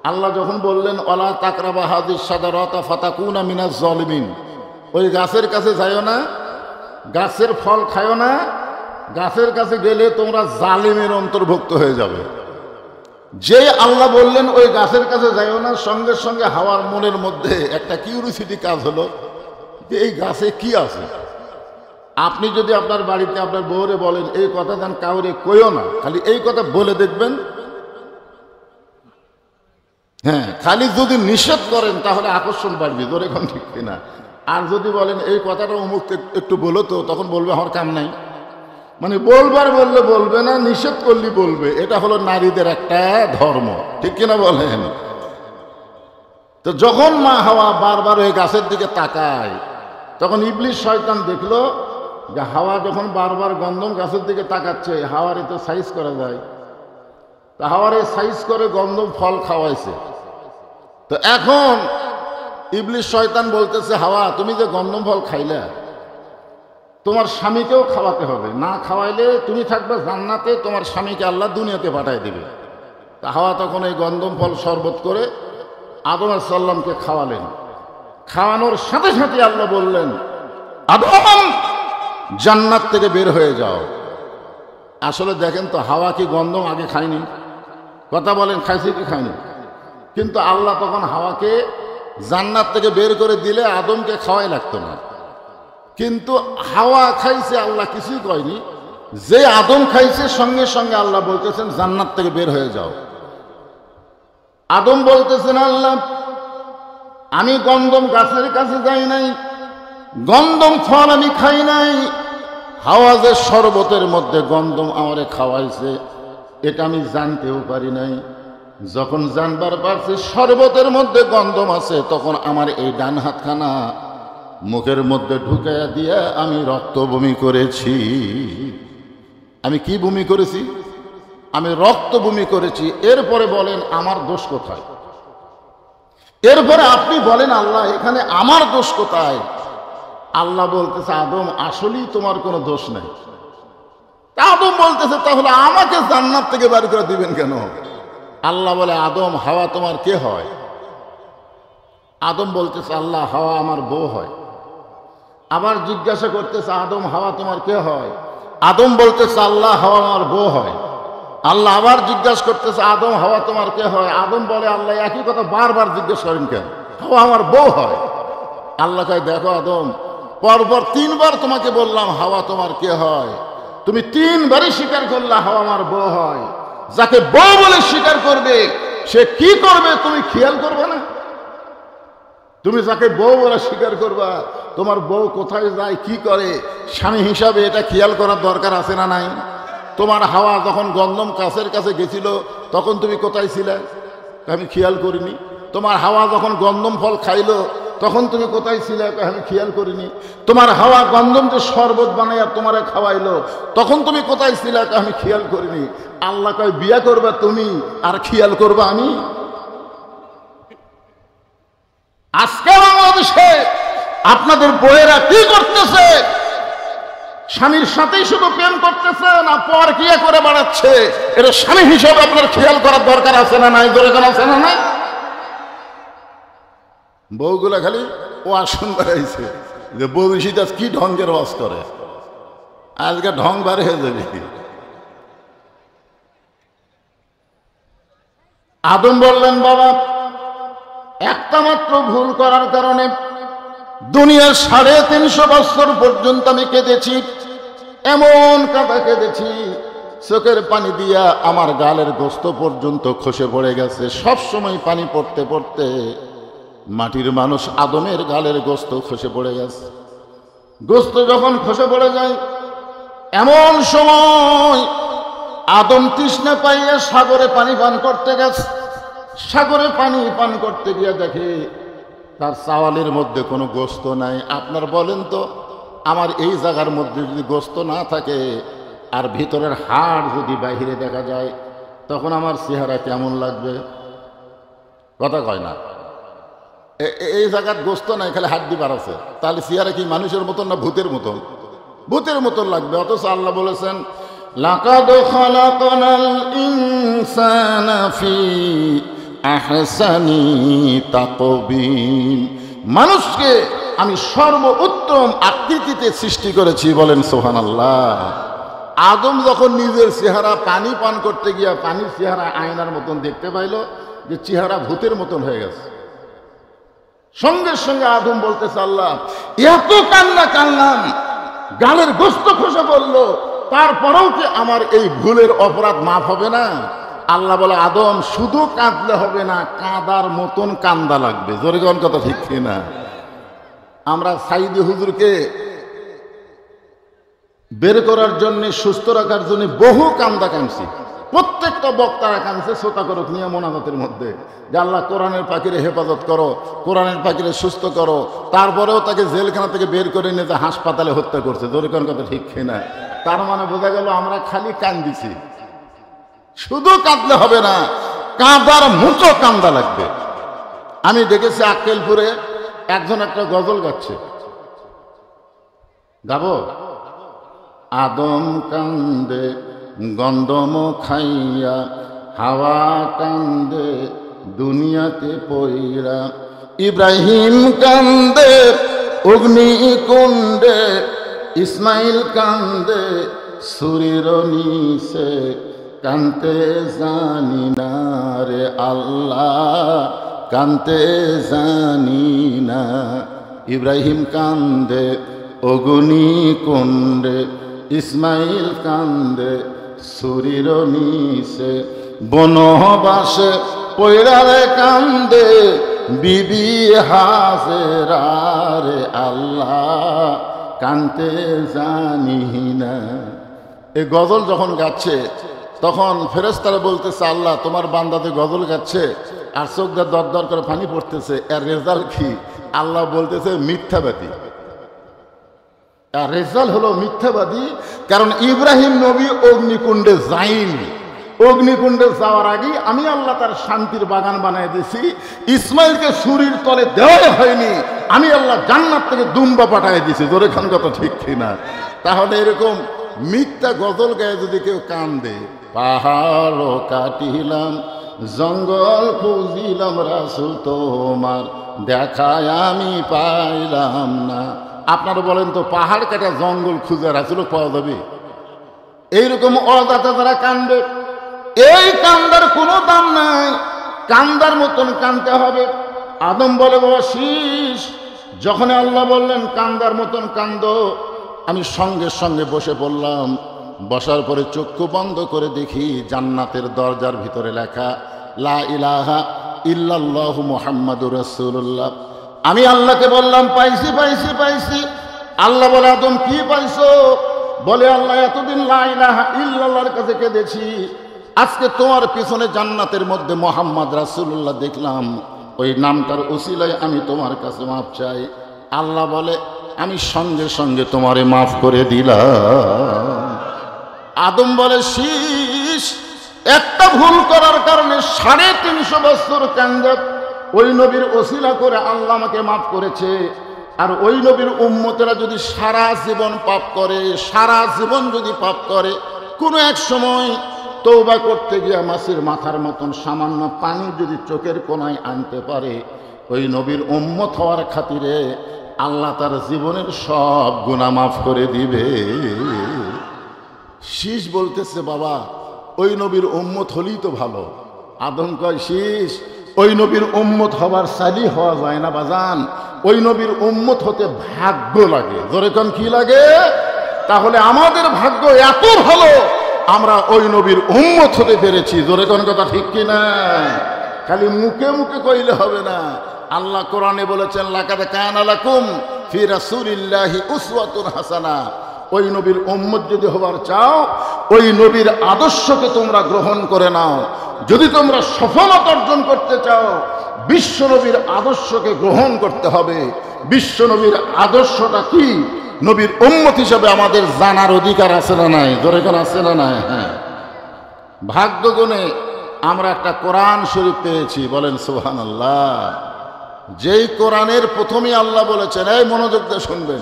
আল্লাহ যখন বললেন ওয়ালা তাকরাবা হাযিস শাজারাতা ফাতাকুনা মিনাজ জালিমিন, ওই গাছের কাছে যাইও না, গাছের ফল খায়ও না, গাছের কাছে গেলে তোমরা জালিমের অন্তর্ভুক্ত হয়ে যাবে। যে আল্লাহ বললেন ওই গাছের কাছে যাইও না, সঙ্গে সঙ্গে হাওয়ার মনের মধ্যে একটা কিউরিসিটি কাজ হলো যে এই গাছে কি আছে। আপনি যদি আপনার বাড়িতে আপনার বউরে বলেন এই কথা যেন কাউরে কইও না, খালি এই কথা বলে দেখবেন, হ্যাঁ, খালি যদি নিষেধ করেন তাহলে আকর্ষণ বাড়বে, ধরে এখন ঠিক কিনা। আর যদি বলেন এই কথাটা অমুক একটু বলো তো, তখন বলবে আমার কাম নাই। মানে বলবার বললে বলবে না, নিষেধ করলে বলবে। এটা হলো নারীদের একটা ধর্ম, ঠিক কিনা বলেন। তো যখন মা হাওয়া বারবার ওই গাছের দিকে তাকায়, তখন ইবলিস শয়তান দেখলো যে হাওয়া যখন বারবার গন্ধম গাছের দিকে তাকাচ্ছে, হাওয়ার এতে সাইজ করা যায়। তা হাওয়ার এই সাইজ করে গন্ধম ফল খাওয়াইছে। তো এখন ইবলিস শয়তান বলতেছে, হাওয়া তুমি যে গন্ধম ফল খাইলা, তোমার স্বামীকেও খাওয়াতে হবে, না খাওয়াইলে তুমি থাকবে জান্নাতে, তোমার স্বামীকে আল্লাহ দুনিয়াতে পাঠায় দিবে। তা হাওয়া তখন এই গন্ধম ফল শরবত করে আদম আলাইহিস সালামকে খাওয়ালেন। খাওয়ানোর সাথে সাথে আল্লাহ বললেন, আদম জান্নাত থেকে বের হয়ে যাও। আসলে দেখেন তো, হাওয়া কি গন্ধম আগে খায়নি? কথা বলেন, খাইছে কি খায়নি? কিন্তু আল্লাহ তখন হাওয়াকে জান্নাত থেকে বের করে দিলে আদমকে খাওয়াই লাগতো না। কিন্তু হাওয়া খাইছে, আল্লাহ কিছুই কয়নি। যে আদম খাইছে সঙ্গে সঙ্গে আল্লাহ বলতেছেন জান্নাত থেকে বের হয়ে যাও। আদম বলতেছেন, আল্লাহ আমি গন্ধম গাছের কাছে যাই নাই, গন্ধম ফল আমি খাই নাই, হাওয়া যে শরবতের মধ্যে গন্ধম আমারে খাওয়াইছে এটা আমি জানতেও পারি নাই। যখন জানবার পারছি শরবতের মধ্যে গন্ধম আছে, তখন আমার এই ডান হাতখানা মুখের মধ্যে ঢুকাইয়া দিয়া আমি রক্ত বমি করেছি। আমি কি বমি করেছি? আমি রক্ত বমি করেছি। এরপরে বলেন আমার দোষ কোথায়? এরপরে আপনি বলেন আল্লাহ এখানে আমার দোষ কোথায়? আল্লাহ বলতেছে, আদম আসলেই তোমার কোনো দোষ নাই। আদম বলতেছে, তাহলে আমাকে জান্নাত থেকে বের করে দিবেন কেন? আল্লাহ বলে, আদম হাওয়া তোমার কে হয়? আদম বলতেছে, আল্লাহ হাওয়া আমার বউ হয়। আবার জিজ্ঞাসা করতেছে, আদম হাওয়া তোমার কে হয়? আদম বলতেছে, আল্লাহ হাওয়া আমার বউ হয়। আল্লাহ আবার জিজ্ঞাসা করতেছে, আদম হাওয়া তোমার কে হয়? আদম বলে, আল্লাহ একই কথা বারবার জিজ্ঞেস করেন কেন? হাওয়া আমার বউ হয়। আল্লাহ কয়, দেখো আদম, পরপর 3 বার তোমাকে বললাম হাওয়া তোমার কে হয়, তুমি 3 বারই স্বীকার করলা হাওয়া আমার বউ হয়। যাকে বউ বলে স্বীকার করবে সে কি করবে তুমি খেয়াল করবে না? তুমি যাকে বউ বলে স্বীকার করবা, তোমার বউ কোথায় যায়, কি করে, স্বামী হিসাবে এটা খেয়াল করার দরকার আছে না নাই? তোমার হাওয়া যখন গন্ধম গাছের কাছে গেছিল তখন তুমি কোথায় ছিলে? আমি খেয়াল করিনি। তোমার হাওয়া যখন গন্ধম ফল খাইলো তখন তুমি কোথায় ছিলে? আমি খেয়াল করিনি। তোমার হাওয়া গন্ধম যে শরবত বানাইয়া তোমারে খাওয়াইলো তখন তুমি কোথায় ছিলে? আমি খেয়াল করিনি। আল্লাহ কয়, বিয়া করবা তুমি আর খেয়াল করবা আমি? আজকে বাংলাদেশে আপনাদের বউয়েরা কি করতেছে? স্বামীর সাথেই শুধু প্রেম করতেছে না পরকিয়া করে বেড়াচ্ছে? এটা স্বামী হিসেবে আপনার খেয়াল করার দরকার আছে না নাই? দরকার আছে না নাই? বউগুলা খালি ওয়াজ শুনতে আইছে যে বউ বেশিটা কি ঢঙ্গের ওয়াজ করে, আজকে ঢং বার হয়ে যাবে। আদম বললেন, বাবা একটা মাত্র ভুল করার কারণে দুনিয়ার 350 বছর পর্যন্ত আমি কেঁদেছি, এমন কাঁদা কেঁদেছি চোখের পানি দিয়া আমার গালের গোস্ত পর্যন্ত খসে পড়ে গেছে। সব সময় পানি পড়তে পড়তে মাটির মানুষ আদমের গালের গোস্ত খসে পড়ে গেছে। গোস্ত যখন খসে পড়ে যায় এমন সময় আদম তৃষ্ণা পাইয়া সাগরে পানি পান করতে গেছে। সাগরে পানি পান করতে গিয়ে দেখে তার চাওয়ালের মধ্যে কোনো গোস্ত নাই। আপনার বলেন তো, আমার এই জায়গার মধ্যে যদি গোস্ত না থাকে আর ভিতরের হাড় যদি বাহিরে দেখা যায় তখন আমার চেহারা কেমন লাগবে? কথা কয় না। এই জায়গার গোস্ত নাই, খালি হাড্ডি বার আছে, তাহলে চেহারা কি মানুষের মতন না ভূতের মতন? ভূতের মতন লাগবে। অথচ আল্লাহ বলেছেন, লাকাদ খালাকনাল ইনসানা ফি আহসানি তাকবীম, মানুষকে আমি সর্বোত্তম আকৃতিতে সৃষ্টি করেছি। বলেন সুবহানাল্লাহ। আদম যখন নিজের চেহারা পানি পান করতে গিয়া পানির চেহারা আয়নার মতন দেখতে পাইল যে চেহারা ভূতের মতন হয়ে গেছে, সঙ্গে সঙ্গে আদম বলতেছে, আল্লাহ এত কান্না কান্নাম, গালের গোস্ত খসে পড়ল, তারপরেও কি আমার এই ভুলের অপরাধ মাফ হবে না? আল্লাহ বলে আদম শুধু কাঁদলে হবে না, কাঁদার মতন কান্দা লাগবে। জোরে কোন কথা ঠিক না? আমরা সাইদি হুজুরকে বের করার জন্য, সুস্থ রাখার জন্য বহু কান্দা কাঁদছি। প্রত্যেকটা বক্তারা কাঁদছে শ্রোতা করক নিয়ে মোনাজাতের মধ্যে, যে আল্লাহ কোরআনের পাখিরে হেফাজত করো, কোরআনের পাখিরে সুস্থ করো। তারপরেও তাকে জেলখানা থেকে বের করে নিয়ে হাসপাতালে হত্যা করছে। জোরে কোন কথা ঠিক না? তার মানে বোঝা গেল আমরা খালি কান্দিছি। শুধু কাঁদলে হবে না, কাঁদার মতো কান্দা লাগবে। আমি দেখেছি আক্কেলপুরে একজন একটা গজল গাচ্ছে, গাবো? আদম কান্দে গন্ধম খাইয়া, হাওয়া কান্দে দুনিয়াতে পইরা, ইব্রাহিম কান্দে অগ্নি কুণ্ডে, ইসমাইল কান্দে সুরির নিচে, কানতে জানি না রে আল্লাহ, কানতে জানি না। ইব্রাহিম কান্দে অগ্নি কুণ্ডে, ইসমাইল কান্দে সুরির নিচে, বনবাসে পৈরারে কান্দে বিবি হাজেরা রে আল্লাহ, কানতে জানি না। এই গজল যখন গাচ্ছে তখন ফেরেশতারা বলতেছে, আল্লাহ তোমার বান্দাতে গজল গাচ্ছে আর চোখ দিয়ে দর দর করে পানি পড়তেছে, এর রেজাল্ট কি? আল্লাহ বলতেছে মিথ্যাবাদী। আর রেজাল্ট হলো মিথ্যাবাদী। কারণ ইব্রাহিম নবী অগ্নিকুণ্ডে যায়নি, অগ্নিকুণ্ডে যাওয়ার আগে আমি আল্লাহ তার শান্তির বাগান বানিয়ে দিয়েছি। ইসমাইলকে সুরির তলে দেওয়া হয়নি, আমি আল্লাহ জান্নাত থেকে দুম্বা পাঠিয়ে দিয়েছি। জোরে খান কথা ঠিক কিনা? তাহলে এরকম মিথ্যা গজল গায়ে যদি কেউ কান্দে, পাহাড় কাটিলাম জঙ্গল খুঁজিলাম রাসূল তোমার দেখায় আমি পাইলাম না। আপনারা বলেন তো, পাহাড় কাটা জঙ্গল খুঁজে রাসূল পাওয়া যাবে? এইরকম অজাতা যারা কান্দে, এই কান্দার কোনো দাম নাই, কান্দার মতন কান্দতে হবে। আদম বলে, বাবা শীষ, যখন আল্লাহ বললেন কান্দার মতন কান্দো, আমি সঙ্গে সঙ্গে বসে পড়লাম। বসার পরে চক্ষু বন্ধ করে দেখি জান্নাতের দরজার ভিতরে লেখা লা ইলাহা ইল্লাল্লাহু মুহাম্মাদুর রাসূলুল্লাহ। আমি আল্লাহকে বললাম পাইছি পাইছি পাইছি। আল্লাহ বলে, আদম কি পাইছো? বলে, আল্লাহ এতদিন লা ইলাহা ইল্লাল্লাহর কাছে কেঁদেছি, আজকে তোমার পিছনে জান্নাতের মধ্যে মুহাম্মদ রাসূলুল্লাহ দেখলাম, ওই নামটার উসিলায় আমি তোমার কাছে মাফ চাই। আল্লাহ বলে, আমি সঙ্গে সঙ্গে তোমারে মাফ করে দিলাম। আদম বলে, শীষ, একটা ভুল করার কারণে 350 বছর কান্দে, ওই নবীর ওসিলা করে আল্লাহ আমাকে মাফ করেছে। আর ওই নবীর উম্মতেরা যদি সারা জীবন পাপ করে, সারা জীবন যদি পাপ করে, কোনো এক সময় তওবা করতে গিয়ে মাছের মাথার মতন সামান্য পানি যদি চোখের কোনায় আনতে পারে, ওই নবীর উম্মত হওয়ার খাতিরে আল্লাহ তার জীবনের সব গুনাহ মাফ করে দিবে। শীষ বলতেছে, বাবা ওই নবীর উম্মত হলেই তো ভালো। আদম কয়, শীষ, ওই নবীর উম্মত হবার চাইলেই হওয়া যায় না বাজান, ওই নবীর উম্মত হতে ভাগ্য লাগে। জোরে কোন কি লাগে? তাহলে আমাদের ভাগ্য এত ভালো, আমরা ওই নবীর উম্মত হতে পেরেছি। জোরে কোন কথা ঠিক কিনা? খালি মুখে মুখে কইলে হবে না। আল্লাহ কোরআনে বলেছেন, লাকাদ কানা লাকুম ফি রাসূলিল্লাহি উসওয়াতুন হাসানা। ওই নবীর উম্মত যদি হবার চাও, ওই নবীর আদর্শকে তোমরা গ্রহণ করে নাও। যদি তোমরা সফলতা অর্জন করতে চাও, বিশ্ব নবীর আদর্শকে গ্রহণ করতে হবে। বিশ্ব নবীর আদর্শটা কি, নবীর উম্মত হিসাবে আমাদের জানার অধিকার আছে না নাই? জোরে কোন আছে না নাই? হ্যাঁ, ভাগ্য গুণে আমরা একটা কোরআন শরীফ পেয়েছি, বলেন সুবহানাল্লাহ। যেই কোরআনের প্রথমে আল্লাহ বলেছেন, এই মনোযোগ দিয়ে শুনবেন,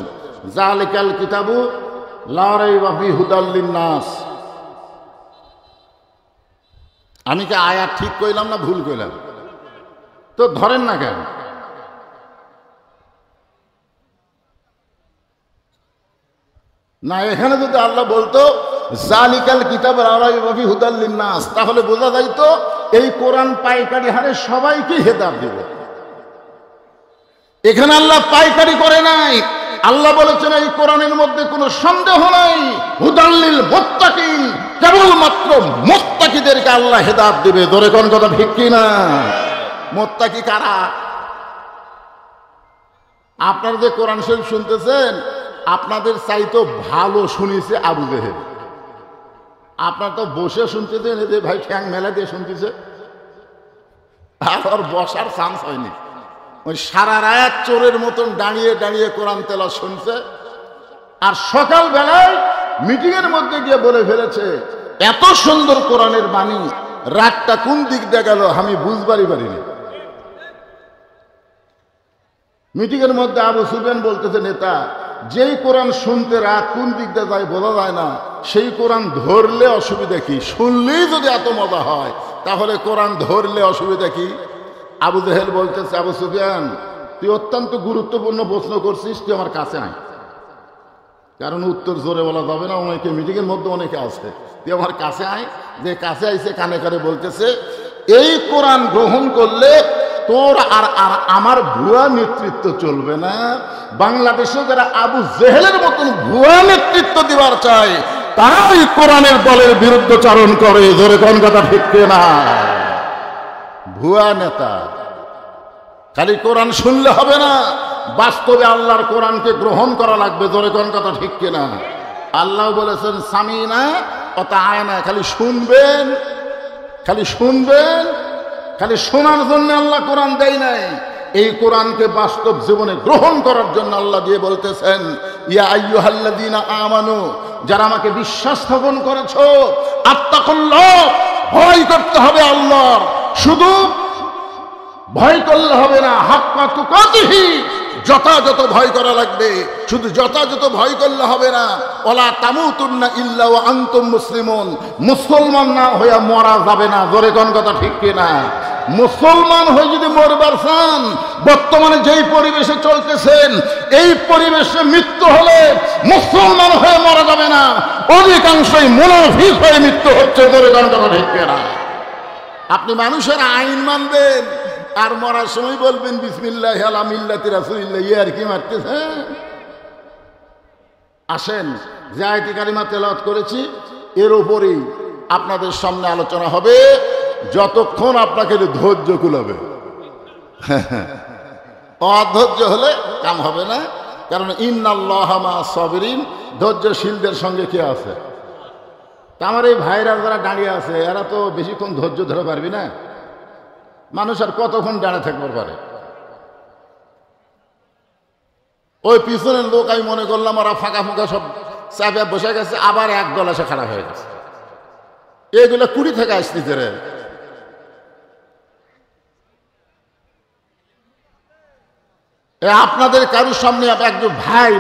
যালিকাল কিতাবু লা রাইবা ফিহি হুদাল লিন-নাস। আমি কি আয়াত ঠিক কইলাম না ভুল কইলাম? তো ধরেন না কেন? না, এখানে যদি আল্লাহ বলতো যালিকাল কিতাবু লা রাইবা ফিহি হুদাল লিন-নাস, তাহলে বোঝা যাইতো এই কোরআন পাইকারি হারে সবাইকে হেদায়েত দিবে। এখানে আল্লাহ পাইকারি করে নাই। আল্লাহ বলেছেন এই কোরআনের মধ্যে কোনো সন্দেহ নাই, হুদাল লিল মুত্তাকিন, কেবল কেবলমাত্র মুত্তাকিদেরকে আল্লাহ হেদায়েত দিবে। জোরে কোন কথা ঠিক কি না? মুত্তাকি কারা? আপনারা যে কোরআন শরীফ শুনতেছেন, আপনাদের চাইতো ভালো শুনিছে আবু জেহেল। আপনার তো বসে শুনতেছেন, এই যে ভাই ঠ্যাং মেলা দিয়ে শুনতেছে, আর বসার চান্স হয়নি। ওই সারা রাত চোরের মতন দাঁড়িয়ে দাঁড়িয়ে কোরআন তেলাওয়াত শুনছে। আর সকাল বেলায় মিটিং এর মধ্যে গিয়ে বলে ফেলেছে, এত সুন্দর কোরআনের বাণী, রাতটা কোন দিক দিয়ে গেল আমি বুঝবারই পারিনি। মিটিং এর মধ্যে আবু সুফিয়ান বলতেছে, নেতা, যেই কোরআন শুনতে রাত কোন দিক দিয়ে যায় বোঝা যায় না, সেই কোরআন ধরলে অসুবিধা কি? শুনলেই যদি এত মজা হয়, তাহলে কোরআন ধরলে অসুবিধা কি? আবু জেহেল বলতেছে, আবু সুফিয়ান, তুই অত্যন্ত গুরুত্বপূর্ণ প্রশ্ন করছিস, তুই আমার কাছে আয়। কারণ উত্তর জোরে বলা যাবে না, অনেকে মিটিং এর মধ্যে অনেকে আছে, তুই আমার কাছে আয়। যে কাছে আইছে কানে কানে বলতেছে, এই কোরআন গ্রহণ করলে তোর আর আমার ভুয়া নেতৃত্ব চলবে না। বাংলাদেশে যারা আবু জেহেলের মতন ভুয়া নেতৃত্ব দিবার চায়, তারা ওই কোরআনের দলের বিরুদ্ধচারণ করে। জোরে কোন কথা ঠিক না? ভুয়া নেতা। খালি কোরআন শুনলে হবে না, বাস্তবে আল্লাহর কোরআনকে গ্রহণ করা লাগবে। জোরে কোন কথা ঠিক কিনা? আল্লাহ বলেছেন, সামিনা অতা আয়না, খালি শুনবেন, খালি শুনবেন। খালি শোনার জন্য আল্লাহ কোরআন দেয় নাই, এই কোরআনকে বাস্তব জীবনে গ্রহণ করার জন্য আল্লাহ দিয়ে বলতেছেন, ইয়া আইয়ুহাল্লাযীনা আমানু, যারা আমাকে বিশ্বাস স্থাপন করেছো, আত্তাকুল্লাহ, ভয় করতে হবে আল্লাহর। শুধু ভয় করলে হবে না, হাক্কা তুকাতিহি, যথাযথ ভয় করা লাগবে। শুধু যথাযথ ভয় করলে হবে না, ওয়ালা তামুতুন্না ইল্লা ওয়া আনতুম মুসলিমুন, মুসলমান না হয়ে মরা যাবে না। জোরে কোন কথা ঠিক কিনা? মুসলমান হয়ে যদি মরবার চান, বর্তমানে যেই পরিবেশে চলতেছেন, এই পরিবেশে মৃত্যু হলে মুসলমান হয়ে মরা যাবে না, অধিকাংশই মুনাফিক হয়ে মৃত্যু হচ্ছে। জোরে কোন কথা ঠিক কিনা? আপনি মানুষের আইন মানবেন আর মরার সময় বলবেন বিসমিল্লাহি আলা মিল্লাতি রাসূলিল্লাহ, আর কি মারতেছে? আসেন, যে আয়াতে কারিমা তেলাওয়াত করেছি, এর উপরেই আপনাদের সামনে আলোচনা হবে, যতক্ষণ আপনাকে ধৈর্য কুলাবে। অধৈর্য হলে কাম হবে না। কারণ ইন্নাল্লাহা মা'আস সাবিরিন, ধৈর্যশীলদের সঙ্গে কে আছে? আমার এই ভাইরা যারা দাঁড়িয়ে আছে, এরা তো বেশিক্ষণ ধৈর্য ধরে পারবি না। মানুষ আর কতক্ষণ দাঁড়িয়ে থাকতে পারে? ওই পিছনের লোক আমি মনে করলাম ওরা ফাঁকা ফাঁকা সব চাপে বসে গেছে, আবার এক দল এসে খারাপ হয়ে গেছে। এগুলো 20 থেকে আসতেছে রে। আপনাদের কারোর সামনে একজন ভাই,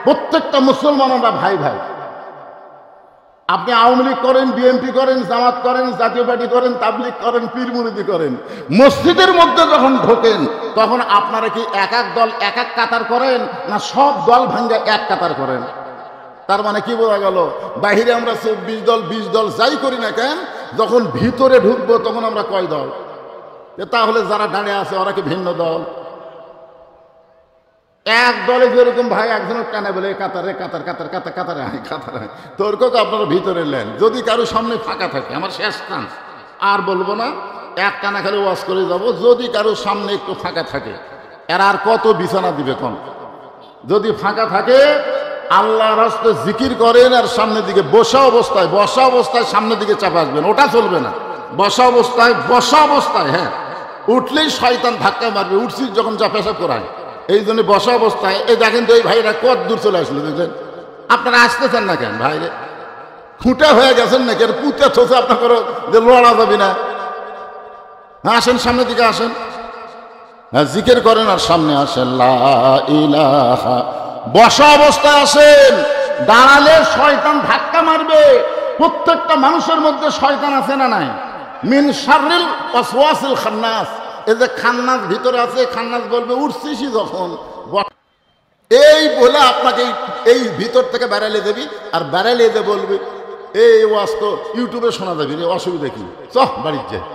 প্রত্যেকটা মুসলমান আমরা ভাই ভাই। আপনি আওয়ামী লীগ করেন, বিএনপি করেন, জামাত করেন, জাতীয় পার্টি করেন, তাবলীগ করেন, পীর মুরিদি করেন, মসজিদের মধ্যে যখন ঢোকেন তখন আপনারা কি এক এক দল এক এক কাতার করেন, না সব দল ভাঙ্গা এক কাতার করেন? তার মানে কি বোঝা গেল? বাহিরে আমরা 24 দল 20 দল যাই করি না কেন, যখন ভিতরে ঢুকবো তখন আমরা কয় দল? তাহলে যারা দাঁড়িয়ে আছে ওরা কি ভিন্ন দল? এক দলে যেরকম ভাই একজনের টানে বলে কাতারে কাতার কাতার কাতার কাতারে আয় কাতারে আয়, তোরকেও আপনারা ভিতরে নেন। যদি কারো সামনে ফাঁকা থাকে, আমার শেষ চান্স, আর বলবো না, এক টানা খালি ওয়াজ করে যাব। যদি কারো সামনে একটু ফাঁকা থাকে, এরা আর কত বিছানা দিবে কোন? যদি ফাঁকা থাকে, আল্লাহর রাস্তে জিকির করেন আর সামনের দিকে বসা অবস্থায় সামনের দিকে চাপা আসবেন, ওটা চলবে না। বসা অবস্থায় হ্যাঁ, উঠলেই শয়তান ধাক্কা মারবে। উঠছিস যখন যা পেশাব করায়, এই জন্য বসা অবস্থায়। এই দেখেন তো এই ভাইরা কত দূর চলে আসলো, দেখলেন? আপনারা আসতেছেন না কেন ভাইরে? খুঁটা হয়ে গেছেন নাকি? আর পুঁতে ছোছে আপনার যে লড়া যাবে না। আসেন, সামনের দিকে আসেন, হ্যাঁ জিকির করেন আর সামনে আসেন। লা ইলাহা, বসা অবস্থায় আসেন। দাঁড়ালে শয়তান ধাক্কা মারবে। প্রত্যেকটা মানুষের মধ্যে শয়তান আছে না নাই? মিন শাররিল ওয়াসওয়াসিল খান্নাস, এই যে খান্নাস ভিতরে আছে, খান্নাস বলবে উঠছিসই যখন, এই বলে আপনাকে এই ভিতর থেকে বেড়ালে দেবি, আর বেড়ালে দিয়ে বলবি এই ওয়াজ তো ইউটিউবে শোনা যাবি, অসুবিধা কি, চহ বাড়ির যায়।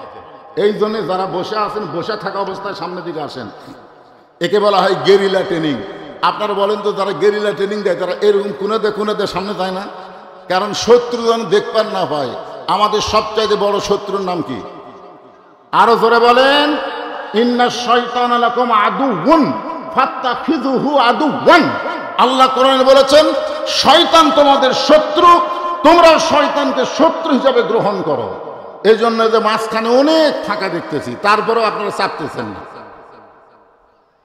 এই জন্য যারা বসে আছেন, বসে থাকা অবস্থায় সামনের দিকে আসেন। একে বলা হয় গেরিলা ট্রেনিং। আপনারা বলেন তো, যারা গেরিলা ট্রেনিং দেয় তারা এরকম কোনাতে সামনে যায় না? কারণ শত্রু যেন দেখবার না পায়। আমাদের সবচাইতে বড় শত্রুর নাম কি? আরো জোরে বলেন, ইন্না শাইতানা লাকুম আদুউন ফাত্তাখিযুহু আদুওয়ান। আল্লাহ কোরআনে বলেছেন শয়তান তোমাদের শত্রু, তোমরা শয়তানকে শত্রু হিসাবে গ্রহণ করো। এই জন্য যে মাঝখানে অনেক ফাঁকা দেখতেছি, তারপরেও আপনারা চাপতেছেন না।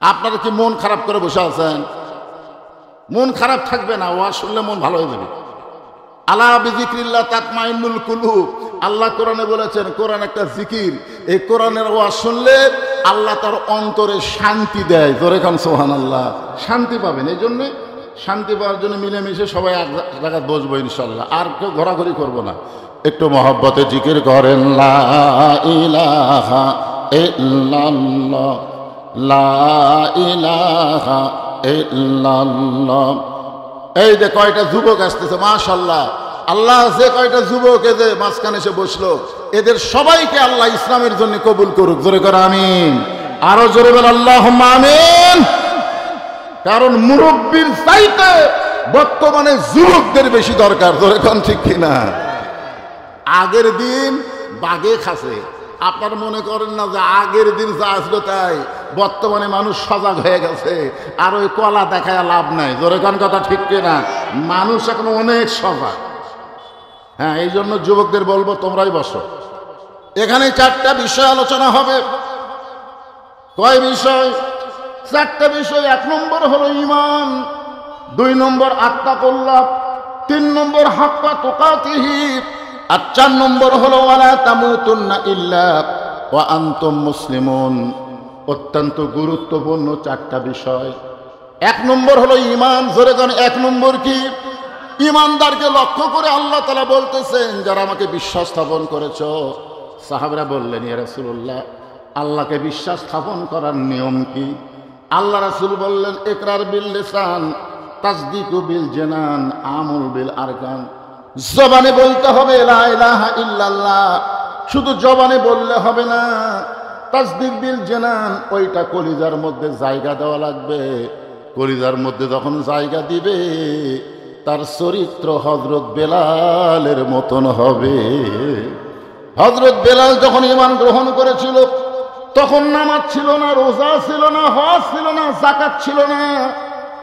আপনারা কি মন খারাপ করে বসে আছেন? মন খারাপ থাকবে না, ওয়াজ শুনলে মন ভালো হয়ে যাবে। আলা বিযিকরিল্লাহ তাতমাইন্নুল কুলুব। আল্লাহ কোরআনে বলেছেন কোরআন একটা জিকির, এই কোরআনের ওয়াজ শুনলে আল্লাহ তার অন্তরে শান্তি দেয়। জোরে কান সুবহানাল্লাহ। শান্তি পাবেন, এই জন্যে শান্তি পাওয়ার জন্য মিলেমিশে সবাই এক জায়গায় বসবো ইনশাল্লাহ, আর কেউ ঘোরাঘুরি করবো না। একটু মহব্বতে জিকির করেন, লা ইলাহা ইল্লাল্লাহ, লা ইলাহা ইল্লাল্লাহ। এই যে কয়টা যুবক আসতেছে, মাশাআল্লাহ। আল্লাহ যে কয়টা যুবক এদের মাঝখানে এসে বসলো, এদের সবাইকে আল্লাহ ইসলামের জন্য কবুল করুক। জোরে করে আমিন। আরো জোরে বল আল্লাহুম্মা আমিন। কারণ মুরব্বীর চাইতে বর্তমানে যুবকদের বেশি দরকার। জোরে কোন ঠিক কিনা? আগের দিন বাগে খাসে, আপনার মনে করেন না যে আগের দিন যা আসলো তাই। বর্তমানে মানুষ সজাগ হয়ে গেছে, আর ওই কলা দেখায় লাভ নাই। জোরে কোন কথা ঠিক কিনা? মানুষ এখন অনেক সজাগ। হ্যাঁ, এই জন্য যুবকদের বলবো তোমরাই বসো। এখানে চারটা বিষয় আলোচনা হবে। কয় বিষয়? চারটা বিষয়। 1 নম্বর হলো ঈমান, 2 নম্বর আত্তাকুল্লাহ, 3 নম্বর হাক্কা তুকাতিহি, আর 4 নম্বর হলো ওয়ালা তামুতুন্না ইল্লা ওয়া আনতুম মুসলিমুন। অত্যন্ত গুরুত্বপূর্ণ 4টা বিষয়। 1 নম্বর হলো ঈমান। জোরে কোন 1 নম্বর কি? ঈমানদারকে লক্ষ্য করে আল্লাহ তাআলা বলতেছেন, যারা আমাকে বিশ্বাস স্থাপন করেছো। সাহাবারা বললেন, ইয়া রাসূলুল্লাহ, আল্লাহকে বিশ্বাস স্থাপন করার নিয়ম কি? আল্লাহ রাসূল বললেন, ইকরার বিল লিসান, তাসদীকু বিল জানান, আমল বিল আরকান। জবানে বলতে হবে লা ইলাহা ইল্লাল্লাহ, শুধু জবানে বললে হবে না। তাসদীক বিল জানান, ওইটা কলিজার মধ্যে জায়গা দেওয়া লাগবে। কলিজার মধ্যে যখন জায়গা দিবে, তার চরিত্র হযরত বেলালের মতন হবে। হযরত বেলাল যখন ঈমান গ্রহণ করেছিল, তখন নামাজ ছিল না, রোজা ছিল না, হজ ছিল না, যাকাত ছিল না।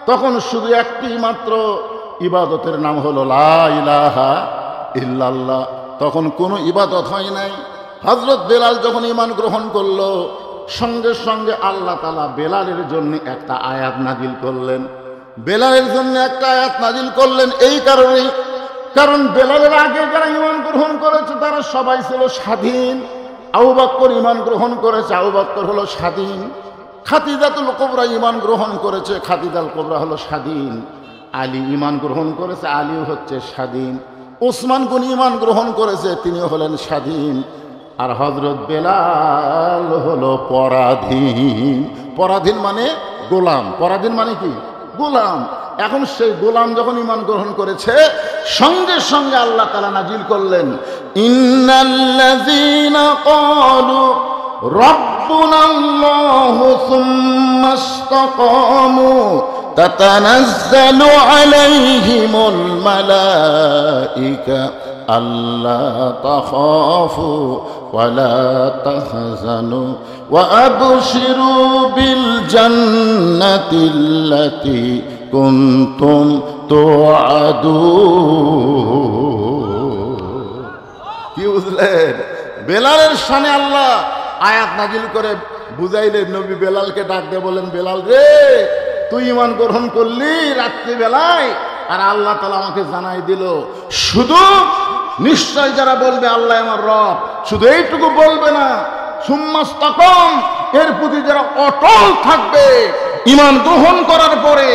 তখন শুধু একটি মাত্র ইবাদতের নাম হলো লা ইলাহা ইল্লাল্লাহ। তখন কোনো ইবাদত হয় নাই। হযরত বেলাল যখন ঈমান গ্রহণ করলো, সঙ্গে সঙ্গে আল্লাহ তাআলা বেলালের জন্য একটা আয়াত নাজিল করলেন। বেলালের জন্য একটা আয়াত নাজিল করলেন এই কারণেই, কারণ বেলালের আগে যারা ঈমান গ্রহণ করেছে তারা সবাই ছিল স্বাধীন। আবু বকর ঈমান গ্রহণ করেছে, আবু বকর হলো স্বাধীন। খাদিজাতুল কুবরা ঈমান গ্রহণ করেছে, খাদিজাতুল কুবরা হলো স্বাধীন। আলী ঈমান গ্রহণ করেছে, আলীও হচ্ছে স্বাধীন। ওসমান গনি ঈমান গ্রহণ করেছে, তিনিও হলেন স্বাধীন। আর হযরত বেলাল হলো পরাধীন। পরাধীন মানে গোলাম। পরাধীন মানে কি? গোলাম। এখন সেই গোলাম যখন ঈমান গ্রহণ করেছে, সঙ্গে সঙ্গে আল্লাহ তাআলা নাজিল করলেন, ইন্নাল্লাযীনা ক্বালু রাব্বুনাল্লাহু সুম্মা ইসতাকামু তাতানাজ্জালু আলাইহিমুল মালাইকা আল্লা তাখাফু ওয়া লা তাহজানু ওয়া আবশিরু বিল জান্নাতিল্লাতী কুনতুম তুআদুন। কি বুঝলেন? বেলালের শানে আল্লাহ আয়াত নাজিল করে বুঝাইলেন। নবী বেলালকে ডাক দিয়ে বলেন, বেলাল রে, তুই ঈমান গ্রহণ করলি রাত্রি বেলায়, আর আল্লাহ তাআলা আমাকে জানাই দিল, শুধু নিশ্চয় যারা বলবে আল্লাহ আমার রব, শুধু এইটুকু বলবে না, সুম্মাস্তাকাম, এর প্রতি যারা অটল থাকবে ঈমান গ্রহণ করার পরে,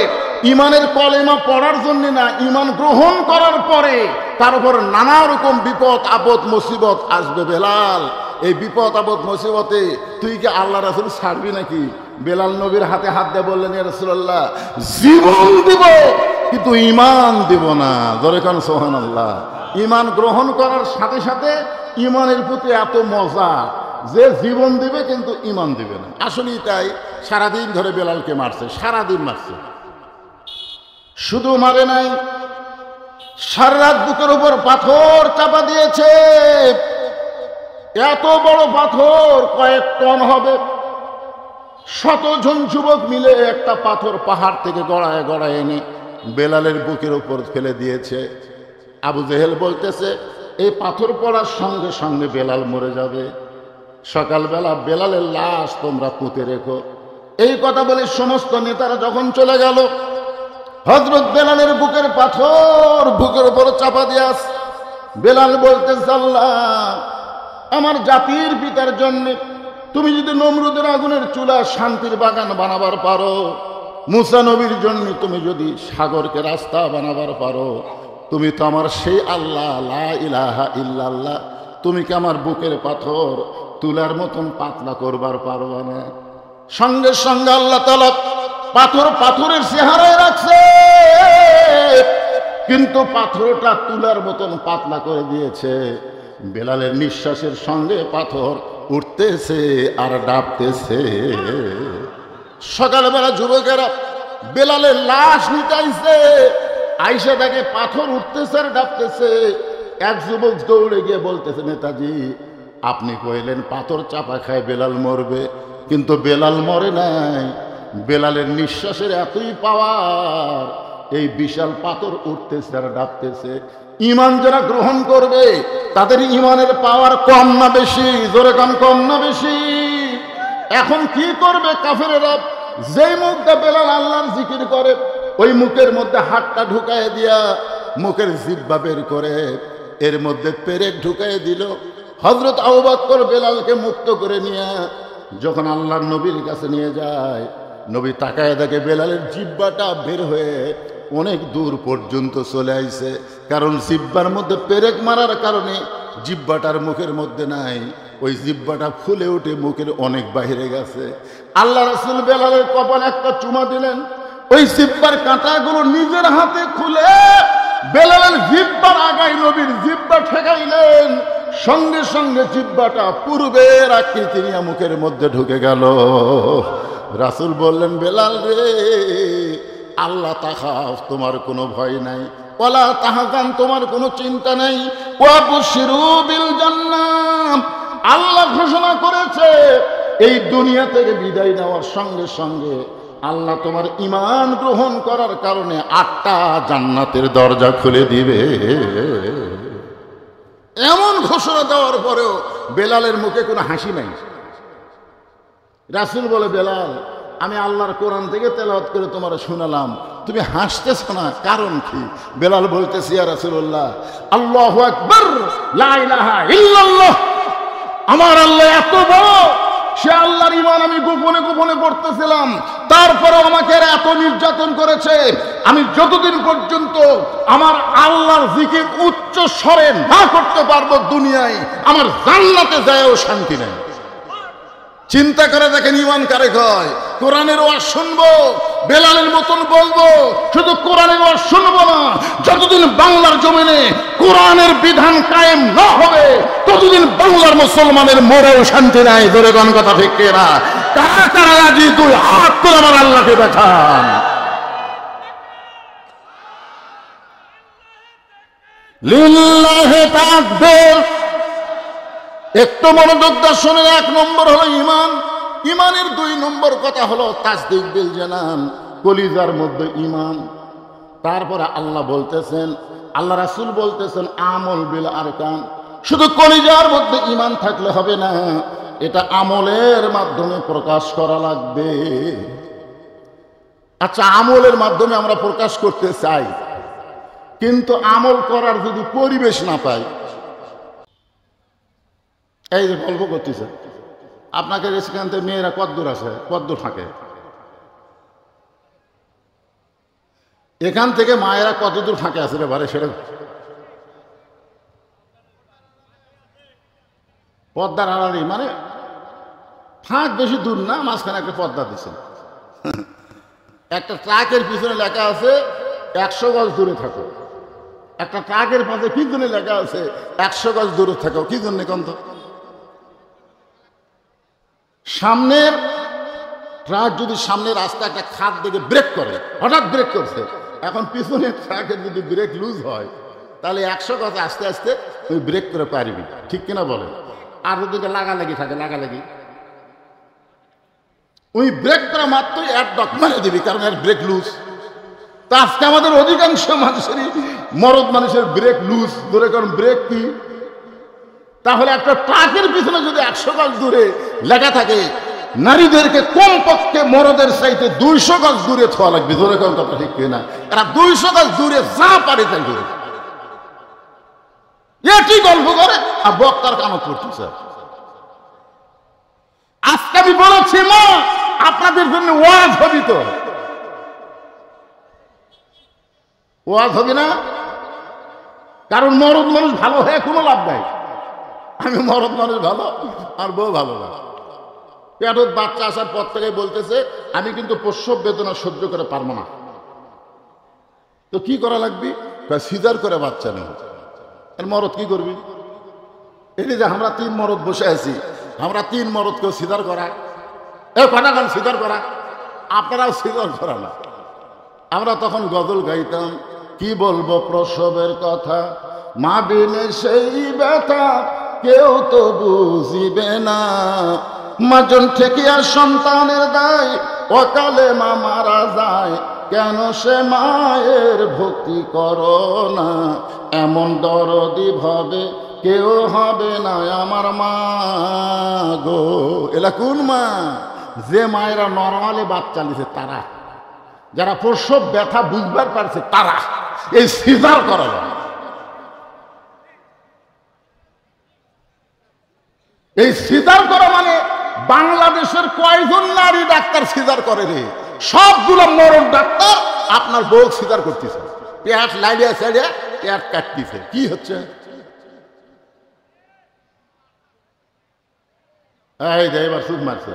ঈমানের কলেমা পড়ার জন্য না, ঈমান গ্রহণ করার পরে তার উপর নানা রকম বিপদ আপদ মুসিবত আসবে। বেলাল, এই বিপদ আপদ মুসিবতে তুই কি আল্লাহ রাসূল ছাড়বি নাকি? বেলাল নবীর হাতে হাত দিয়ে বললেন, ইয়া রাসূলুল্লাহ, জীবন দিব কিন্তু ঈমান দিব না। জোরে কান সুবহানাল্লাহ। ঈমান গ্রহণ করার সাথে সাথে ঈমানের প্রতি এত মজা যে জীবন দিবে কিন্তু ঈমান দিবে না। আসলেই তাই। সারাদিন ধরে বেলালকে মারছে, সারাদিন মারছে। শুধু মারে নাই, সারা রাত বুকের উপর পাথর চাপা দিয়েছে। এত বড় পাথর কয়েক টন হবে। 100 জন যুবক মিলে একটা পাথর পাহাড় থেকে গড়ায় গড়ায় এনে বেলালের বুকের উপর ফেলে দিয়েছে। আবু জেহেল বলতেছে এই পাথর পড়ার সঙ্গে সঙ্গে বেলাল মরে যাবে, সকালবেলা বেলালের লাশ তোমরা পুঁতে রেখো। এই কথা বলে সমস্ত নেতারা যখন চলে গেল, হযরত বেলালের বুকের পাথর বুকের উপর চাপা দিয়া বেলাল বলতেছে আল্লাহ, আমার জাতির পিতার জন্য তুমি যদি নমরুদের আগুনের চুলা শান্তির বাগান বানাবার পারো, মুসা নবীর জন্য তুমি যদি সাগরকে রাস্তা বানাবার পারো, তুমি তো আমার সেই আল্লাহ, লা ইলাহা ইল্লাল্লাহ, তুমি কি আমার বুকের পাথর তুলার মতন পাতলা করবার পারবা না? সঙ্গে সঙ্গে আল্লাহ তাআলা পাথরের চেহারায় রাখছে, কিন্তু পাথরটা তুলার মতন পাতলা করে দিয়েছে। বেলালের নিঃশ্বাসের সঙ্গে পাথর উঠতেছে আর ডাবতেছে। সকালবেলা যুবকেরা বেলালের লাশ নিতে আইছে, আইসা দেখে পাথর উঠতেছে আর ডাবতেছে। এক যুবক দৌড়ে গিয়ে বলতেছে নেতাজি, আপনি কইলেন পাথর চাপা খায় বেলাল মরবে, কিন্তু বেলাল মরে নাই। বেলালের নিঃশ্বাসের এতই পাওয়ার, এই বিশাল পাথর উঠতেছে আর ডাবতেছে। ঈমান যারা গ্রহণ করবে তাদের ঈমানের পাওয়ার কম না বেশি? জোরে কম না বেশি? এখন কি করবে কাফেরেরা? যেই মুখটা বেলাল আল্লাহর জিকির করে, ওই মুখের মধ্যে হাতটা ঢুকায় দিয়া মুখের জিহ্বা বের করে এর মধ্যে পেরেক ঢুকায় দিল। হযরত আবু বকর বেলালকে মুক্ত করে নিয়ে যখন আল্লাহর নবীর কাছে নিয়ে যায়, নবী তাকায় দেখে বেলালের জিহ্বাটা বের হয়ে অনেক দূর পর্যন্ত চলে আইছে। কারণ জিহ্বার মধ্যে পেরেক মারার কারণে জিহ্বাটার মুখের মধ্যে নাই, ওই জিহ্বাটা ফুলে উঠে মুখের অনেক বাইরে গেছে। আল্লাহ রাসূল বেলালের কপালে একটা চুমা দিলেন, ওই জিহ্বার কাঁটাগুলো নিজের হাতে খুলে বেলালের জিহ্বার আগায় নবীর জিহ্বা ঠেকাইলেন। সঙ্গে সঙ্গে জিহ্বাটা পূর্বের আকৃতি নিয়ে মুখের মধ্যে ঢুকে গেল। রাসূল বললেন, বেলাল রে, আল্লাহ তাখাফ, তোমার কোনো ভয় নাই, ওয়ালা তাহজান, তোমার কোনো চিন্তা নাই, ওয়াবশিরু বিল জান্নাহ, আল্লাহ ঘোষণা করেছে এই দুনিয়া থেকে বিদায় নেওয়ার সঙ্গে সঙ্গে আল্লাহ তোমার ঈমান গ্রহণ করার কারণে 8টা জান্নাতের দরজা খুলে দিবে। এমন ঘোষণা দেওয়ার পরেও বেলালের মুখে কোনো হাসি নাই। রাসূল বলে, বেলাল, আমি আল্লাহর কোরআন থেকে তেলাওয়াত করে তোমার শোনালাম, তুমি হাসতেছ না, কারণ কি? বেলাল বলতেছে, ইয়া রাসূলুল্লাহ, আল্লাহু আকবার, লা ইলাহা ইল্লাল্লাহ, আমার আল্লাহ এত বড়, সে আল্লাহর ঈমান আমি গোপনে গোপনে পড়তেছিলাম, তারপরেও আমাকে এত নির্যাতন করেছে। আমি যতদিন পর্যন্ত আমার আল্লাহর জিকির উচ্চ স্বরে না করতে পারবো, দুনিয়ায় আমার জান্নাতে যায়ও শান্তি নেই। চিন্তা করে দেখেন ঈমান কারে কয়? কোরআনের ওয়াজ শুনবো, বেলালের মতন বলবো, শুধু কোরআনের ওয়াজ শুনবো না, যতদিন বাংলার জমিনে কোরআনের বিধান কায়েম না হবে ততদিন বাংলার মুসলমানের মরেও শান্তি নাই। জোরে কোন কথা ঠিক কিনা? কারা কারা রাজি? তুই হাত তুলে আমার আল্লাহকে দেখান। লিল্লাহি তাকবীর। একটু মনোযোগ দিয়ে শুনে, 1 নম্বর হলো ঈমান। ঈমানের 2 নম্বর কথা হলো তাসদীক বিল জানান, কলিজার মধ্যে ঈমান। তারপরে আল্লাহ বলতেছেন, আল্লাহ রাসূল বলতেছেন আমল বিল আরকান। শুধু কলিজার মধ্যে ঈমান থাকলে হবে না, এটা আমলের মাধ্যমে প্রকাশ করা লাগবে। আচ্ছা, আমলের মাধ্যমে আমরা প্রকাশ করতে চাই, কিন্তু আমল করার যদি পরিবেশ না পাই, এই যে গল্প করতেছে, আপনাকে সেখান থেকে মেয়েরা কদ্দূর আছে, কদ্দূর থাকে, এখান থেকে মায়েরা কতদূর ফাঁকে আছে রে বারে, সেটা পদ্মার আড়ালেই, মানে ফাঁক বেশি দূর না, মাঝখানে একটা পদ্মা দিচ্ছে। একটা ট্রাকের পিছনে লেখা আছে 100 গজ দূরে থাকো, একটা ট্রাকের পাশে কি জন্য লেখা আছে 100 গজ দূরে থাকো? কি জন্য কন্ত? সামনের ট্রাক যদি সামনের রাস্তা একটা খাদ দেখে ব্রেক করে, হঠাৎ ব্রেক করছে, এখন পিছনের ট্রাকের যদি ব্রেক লুজ হয় তাহলে 100 গজ আস্তে আস্তে ওই ব্রেক করে পারবি, ঠিক কিনা বলেন? আর ওদিকে লাগালাগি থাকে, লাগালাগি ওই ব্রেক করা মাত্রই এক ডক মেরে দিবি, কারণ এর ব্রেক লুজ। তা আজকে আমাদের অধিকাংশ মানুষেরই, মরদ মানুষের ব্রেক লুজ। ধরে কারণ ব্রেক কি? তাহলে একটা ট্রাকের পিছনে যদি 100 গজ দূরে লেখা থাকে নারীদেরকে কমপক্ষে মরদের চাইতে 200 গজ দূরে থাকা লাগবে, ধরে কারণ কথা ঠিক কিনা? এরা 200 গজ দূরে যা পারে তাই করে এটি গল্প করে আর বক্তার কানত করতেছে। আজকে আমি বলেছি মা আপনাদের জন্য ওয়াজ হবি, তো ওয়াজ হবি না, কারণ মরদ মানুষ ভালো হয়ে কোনো লাভ নাই। আমি মরদ মানুষ ভালো আর বউ ভালো না। পেটত বাচ্চা আসার পর থেকে বলতেছে আমি কিন্তু প্রসব বেদনা সহ্য করে পারবো না। তো কি করা লাগবে? সিজার করে বাচ্চা নেই। মরদ কি করবি? এই যে আমরা 3 মরদ বসে আছি, আমরা 3 মরদকেও সিজার করা, কটা গান সিজার করা, আপনারাও সিজার করা না। আমরা তখন গজল গাইতাম, কি বলবো প্রসবের কথা, মা বিনে সেই ব্যথা কেউ তো বুঝিবে না, মাজন ঠেকিয়া সন্তানের দায়, অকালে মা মারা যায়, কেন সে মায়ের ভক্তি করো না, এমন দরদি ভাবে কেউ হবে না আমার মা গো। এলা কোন মা? যে মায়েরা নরমালি বাচ্চা নিছে তারা, যারা প্রসব ব্যথা বুঝবার পারছে তারা এই সিজার করা যায়। এই সিজার করা মানে বাংলাদেশের কয়জন নারী ডাক্তার সিজার করে রে? সবগুলো মরণ ডাক্তার আপনার বউ সিজার করতেছে, পেট লাইলিয়া সাইডিয়া পেট কাটতেছে। কি হচ্ছে? এই যে এবার সুদ মারছে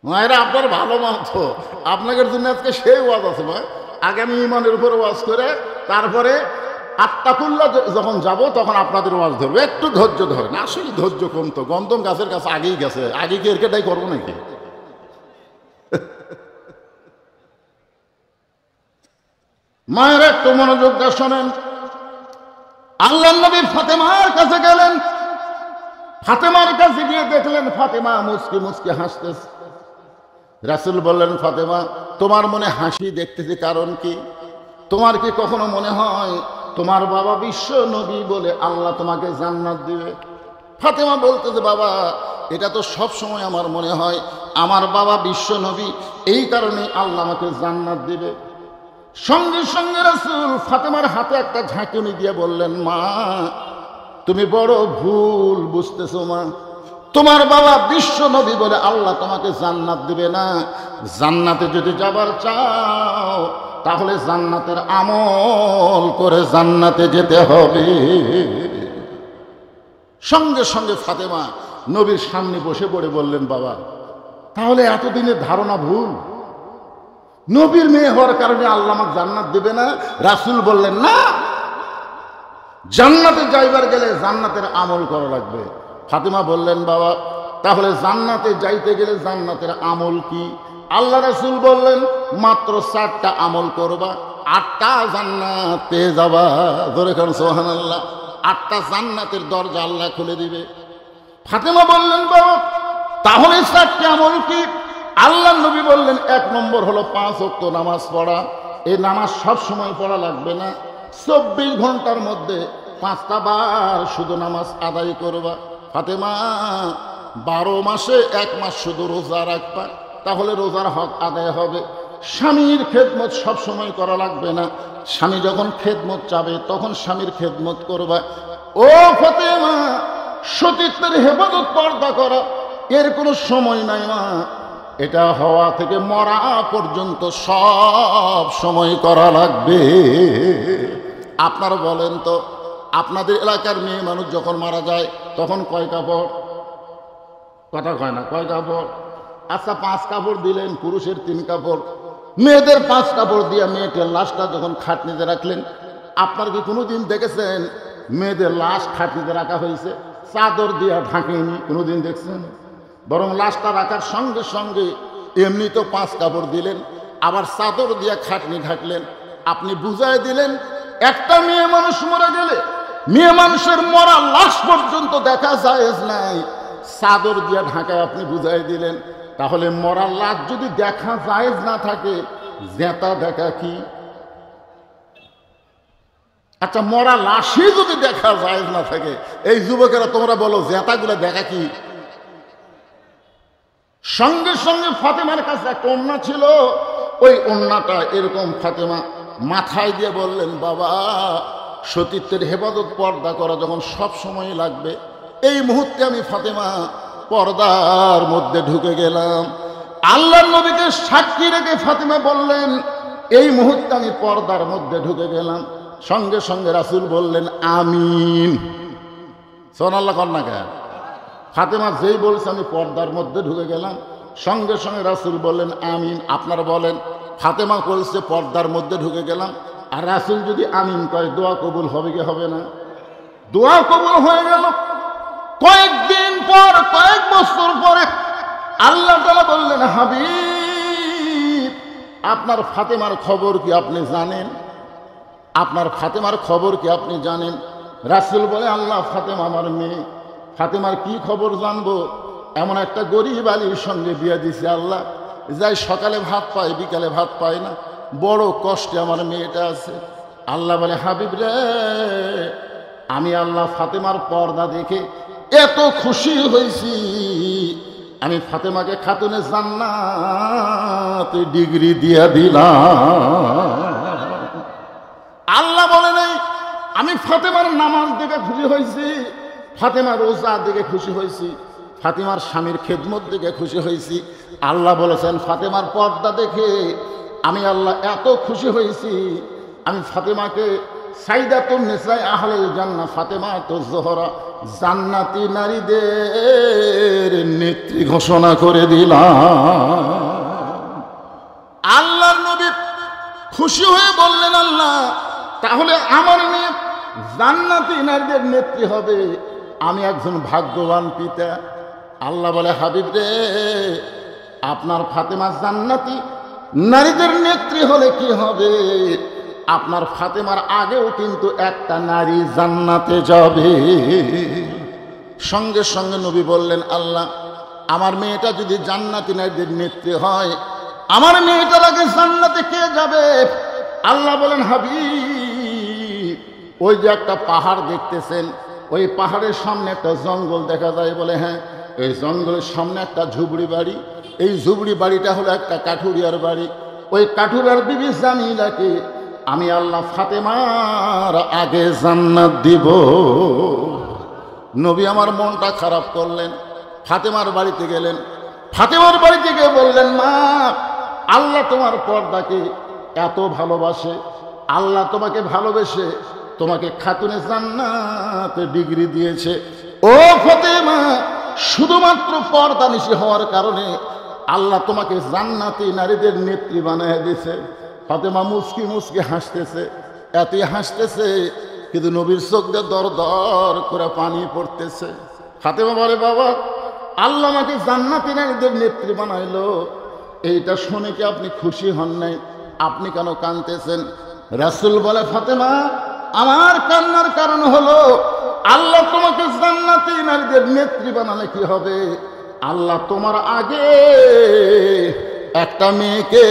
মায়েরা, আপনার ভালো মানত, আপনাদের জন্য আজকে সেই ওয়াজ আছে ভাই। আগামী ইমানের উপরে ওয়াজ করে তারপরে আত্মাকুল্লা যখন যাব তখন আপনাদের ওয়াজ ধরবে। একটু ধৈর্য ধরেন, আসলে ধৈর্য কম তো। গন্ধম গাছের কাছে আগেই গেছে, আগে কি এরকেটাই করবো নাকি? মায়েরা একটু মনোযোগ দিয়ে শোনেন। আল্লাহর নবী ফাতেমার কাছে গেলেন, ফাতেমার কাছে গিয়ে দেখলেন ফাতেমা মুচকি মুচকি হাসতেছে। রাসূল বললেন, ফাতেমা তোমার মনে হাসি দেখতেছি কারণ কি? তোমার কি কখনো মনে হয় তোমার বাবা বিশ্ব নবী বলে আল্লাহ তোমাকে জান্নাত দিবে? ফাতেমা বলতেছে, বাবা এটা তো সব সময় আমার মনে হয় আমার বাবা বিশ্ব নবী, এই কারণে আল্লাহ আমাকে জান্নাত দিবে। সঙ্গে সঙ্গে রাসূল ফাতেমার হাতে একটা ঝাঁকুনি দিয়ে বললেন, মা তুমি বড় ভুল বুঝতেছো মা, তোমার বাবা বিশ্ব নবী বলে আল্লাহ তোমাকে জান্নাত দিবে না। জান্নাতে যদি যাবার চাও তাহলে জান্নাতের আমল করে জান্নাতে যেতে হবে। সঙ্গে সঙ্গে ফাতেমা নবীর সামনে বসে পড়ে বললেন, বাবা তাহলে এতদিনের ধারণা ভুল, নবীর মেয়ে হওয়ার কারণে আল্লাহ আমাকে জান্নাত দিবে না। রাসূল বললেন, না, জান্নাতে যাইবার গেলে জান্নাতের আমল করা লাগবে। ফাতেমা বললেন, বাবা তাহলে জান্নাতে যাইতে গেলে জান্নাতের আমল কি? আল্লাহ রাসূল বললেন, মাত্র 4টা আমল করবা, 8টা জান্নাত পেয়ে যাবা। ধরে কারণ সুবহানাল্লাহ, 8টা জান্নাতের দরজা আল্লাহ খুলে দিবে। ফাতেমা বললেন, বাবা তাহলে 4টি আমল কি? আল্লাহ নবী বললেন, 1 নম্বর হলো 5 ওয়াক্ত নামাজ পড়া। এই নামাজ সব সময় পড়া লাগবে না, 24 ঘন্টার মধ্যে 5টা বার শুধু নামাজ আদায় করবা। ফাতেমা 12 মাসে 1 মাস শুধু রোজা রাখবা, তাহলে রোজার হক আদায় হবে। স্বামীর খেদমত সব সময় করা লাগবে না, স্বামী যখন খেদমত চাবে তখন স্বামীর খেদমত করবা। ও ফাতেমা, সতীত্বের হেফাজত পর্দা করা, এর কোনো সময় নাই মা, এটা হওয়া থেকে মরা পর্যন্ত সব সময় করা লাগবে। আপনারা বলেন তো, আপনাদের এলাকার মেয়ে মানুষ যখন মারা যায় তখন কয় কাপড়? কথা কয় না, কয় কাপড়? আচ্ছা 5 কাপড় দিলেন, পুরুষের 3 কাপড়, মেয়েদের 5 কাপড় দিয়ে মেয়েটির লাশটা যখন খাটনিতে রাখলেন, আপনার কি কোনোদিন দেখেছেন মেয়েদের লাশ খাটনিতে রাখা হয়েছে? চাদর দিয়ে ঢাকেনি, কোনোদিন দেখছেন? বরং লাশটা রাখার সঙ্গে সঙ্গে এমনি তো 5 কাপড় দিলেন, আবার চাদর দিয়ে খাটনি ঢাকলেন। আপনি বুঝাই দিলেন একটা মেয়ে মানুষ মরে গেলে মেয়ে মানুষের মরা লাশ পর্যন্ত দেখা যায় নাই, চাদর দিয়ে ঢাকায় আপনি বুঝাই দিলেন। তাহলে মরা লাশ যদি দেখা যায় না থাকে, জেতা দেখা কি? আচ্ছা, মরা লাশই যদি দেখা যায় না থাকে, এই যুবকেরা তোমরা বলো জেতাগুলো দেখা কি? সঙ্গে সঙ্গে ফাতেমার কাছে একটা ওন্না ছিল, ওই ওন্নাটা এরকম ফাতেমা মাথায় দিয়ে বললেন, বাবা সতীত্বের হেফাজত পর্দা করা যখন সব সময় লাগবে, এই মুহূর্তে আমি ফাতেমা পর্দার মধ্যে ঢুকে গেলাম। আল্লাহর নবীকে সাক্ষী রেখে ফাতেমা বললেন, এই মুহূর্তে আমি পর্দার মধ্যে ঢুকে গেলাম। সঙ্গে সঙ্গে রাসূল বললেন আমিন। সুবহানাল্লাহ কন্যা কেন? ফাতেমা যেই বলছে আমি পর্দার মধ্যে ঢুকে গেলাম, সঙ্গে সঙ্গে রাসূল বললেন আমিন। আপনারা বলেন, ফাতেমা বলছে পর্দার মধ্যে ঢুকে গেলাম, আর রাসূল যদি আমিন কয়, দোয়া কবুল হবে কি হবে না? দোয়া কবুল হয়ে গেল। কয়েকদিন পর, কয়েক বছর পরে আল্লাহ তাআলা বললেন, হাবিব আপনার ফাতেমার খবর কি আপনি জানেন? আপনার ফাতেমার খবর কি আপনি জানেন? রাসূল বলে, আল্লাহ ফাতেমা আমার মেয়ে, ফাতেমার কি খবর জানবো? এমন একটা গরিব আলীর সঙ্গে বিয়ে দিছে আল্লাহ, যাই সকালে ভাত পায় বিকালে ভাত পায় না, বড় কষ্টে আমার মেয়েটা আছে। আল্লাহ বলে, হাবিব রে, আমি আল্লাহ ফাতেমার পর্দা দেখে এত খুশি হয়েছি, আমি ফাতেমাকে খাতুনে জান্নাতে ডিগ্রি দিয়া দিলাম। আল্লাহ বলে নাই আমি ফাতেমার নামাজ দেখে খুশি হয়েছি, ফাতেমার রোজা দেখে খুশি হয়েছি, ফাতেমার স্বামীর খেদমত দেখে খুশি হয়েছি। আল্লাহ বলেছেন ফাতেমার পর্দা দেখে আমি আল্লাহ এত খুশি হয়েছি, আমি ফাতেমাকে সাইদাতুন নিসায়ে আহলে জান্নাহ, ফাতেমা তো জোহরা, জান্নাতি নারীদের নেত্রী ঘোষণা করে দিলাম। আল্লাহর নবী খুশি হয়ে বললেন, আল্লাহ তাহলে আমার মেয়ে জান্নাতি নারীদের নেত্রী হবে, আমি একজন ভাগ্যবান পিতা। আল্লাহ বলে, হাবিব রে, আপনার ফাতেমা জান্নাতি নারীদের নেত্রী হলে কি হবে? আপনার ফাতেমার আগেও কিন্তু একটা নারী জান্নাতে যাবে। সঙ্গে সঙ্গে নবী বললেন, আল্লাহ আমার মেয়েটা যদি জান্নাতি নারীদের নেত্রী হয়, আমার মেয়েটার আগে জান্নাতে কে যাবে? আল্লাহ বলেন, হাবিব ওই যে একটা পাহাড় দেখতেছেন, ওই পাহাড়ের সামনে একটা জঙ্গল দেখা যায়। বলে, হ্যাঁ, এই জঙ্গলের সামনে একটা ঝুবড়ি বাড়ি, এই ঝুবড়ি বাড়িটা হলো একটা কাঠুরিয়ার বাড়ি। ওই কাঠুরিয়ার বিবি জামিলাকে আমি আল্লাহ ফাতেমার আগে জান্নাত দিব। নবী আমার মনটা খারাপ করলেন, ফাতেমার বাড়িতে গেলেন। ফাতেমার বাড়িতে গিয়ে বললেন, মা আল্লাহ তোমার পর্দাকে এত ভালোবাসে, আল্লাহ তোমাকে ভালোবেসে তোমাকে খাতুনে জান্নাতে ডিগ্রি দিয়েছে। ও ফাতেমা, শুধুমাত্র পর্দা নিশি হওয়ার কারণে আল্লাহ তোমাকে জান্নাতি নারীদের নেত্রী বানিয়ে দিয়েছে। ফাতেমা মুচকি মুচকি হাসতেছে, এতই হাসতেছে কিন্তু নবীর চোখ দিয়ে দর দর করে পানি পড়তেছে। ফাতেমা বলে, বাবা আল্লাহ আমাকে জান্নাতি নারীদের নেত্রী বানাইলো, এইটা শুনে কি আপনি খুশি হন নাই? আপনি কেন কাঁদতেছেন? রাসূল বলে, ফাতেমা আমার কান্নার কারণ হলো আল্লাহ তোমাকে জান্নাতি নারীদের নেত্রী বানালে কি হবে? আল্লাহ তোমার আগে একটা মেয়েকে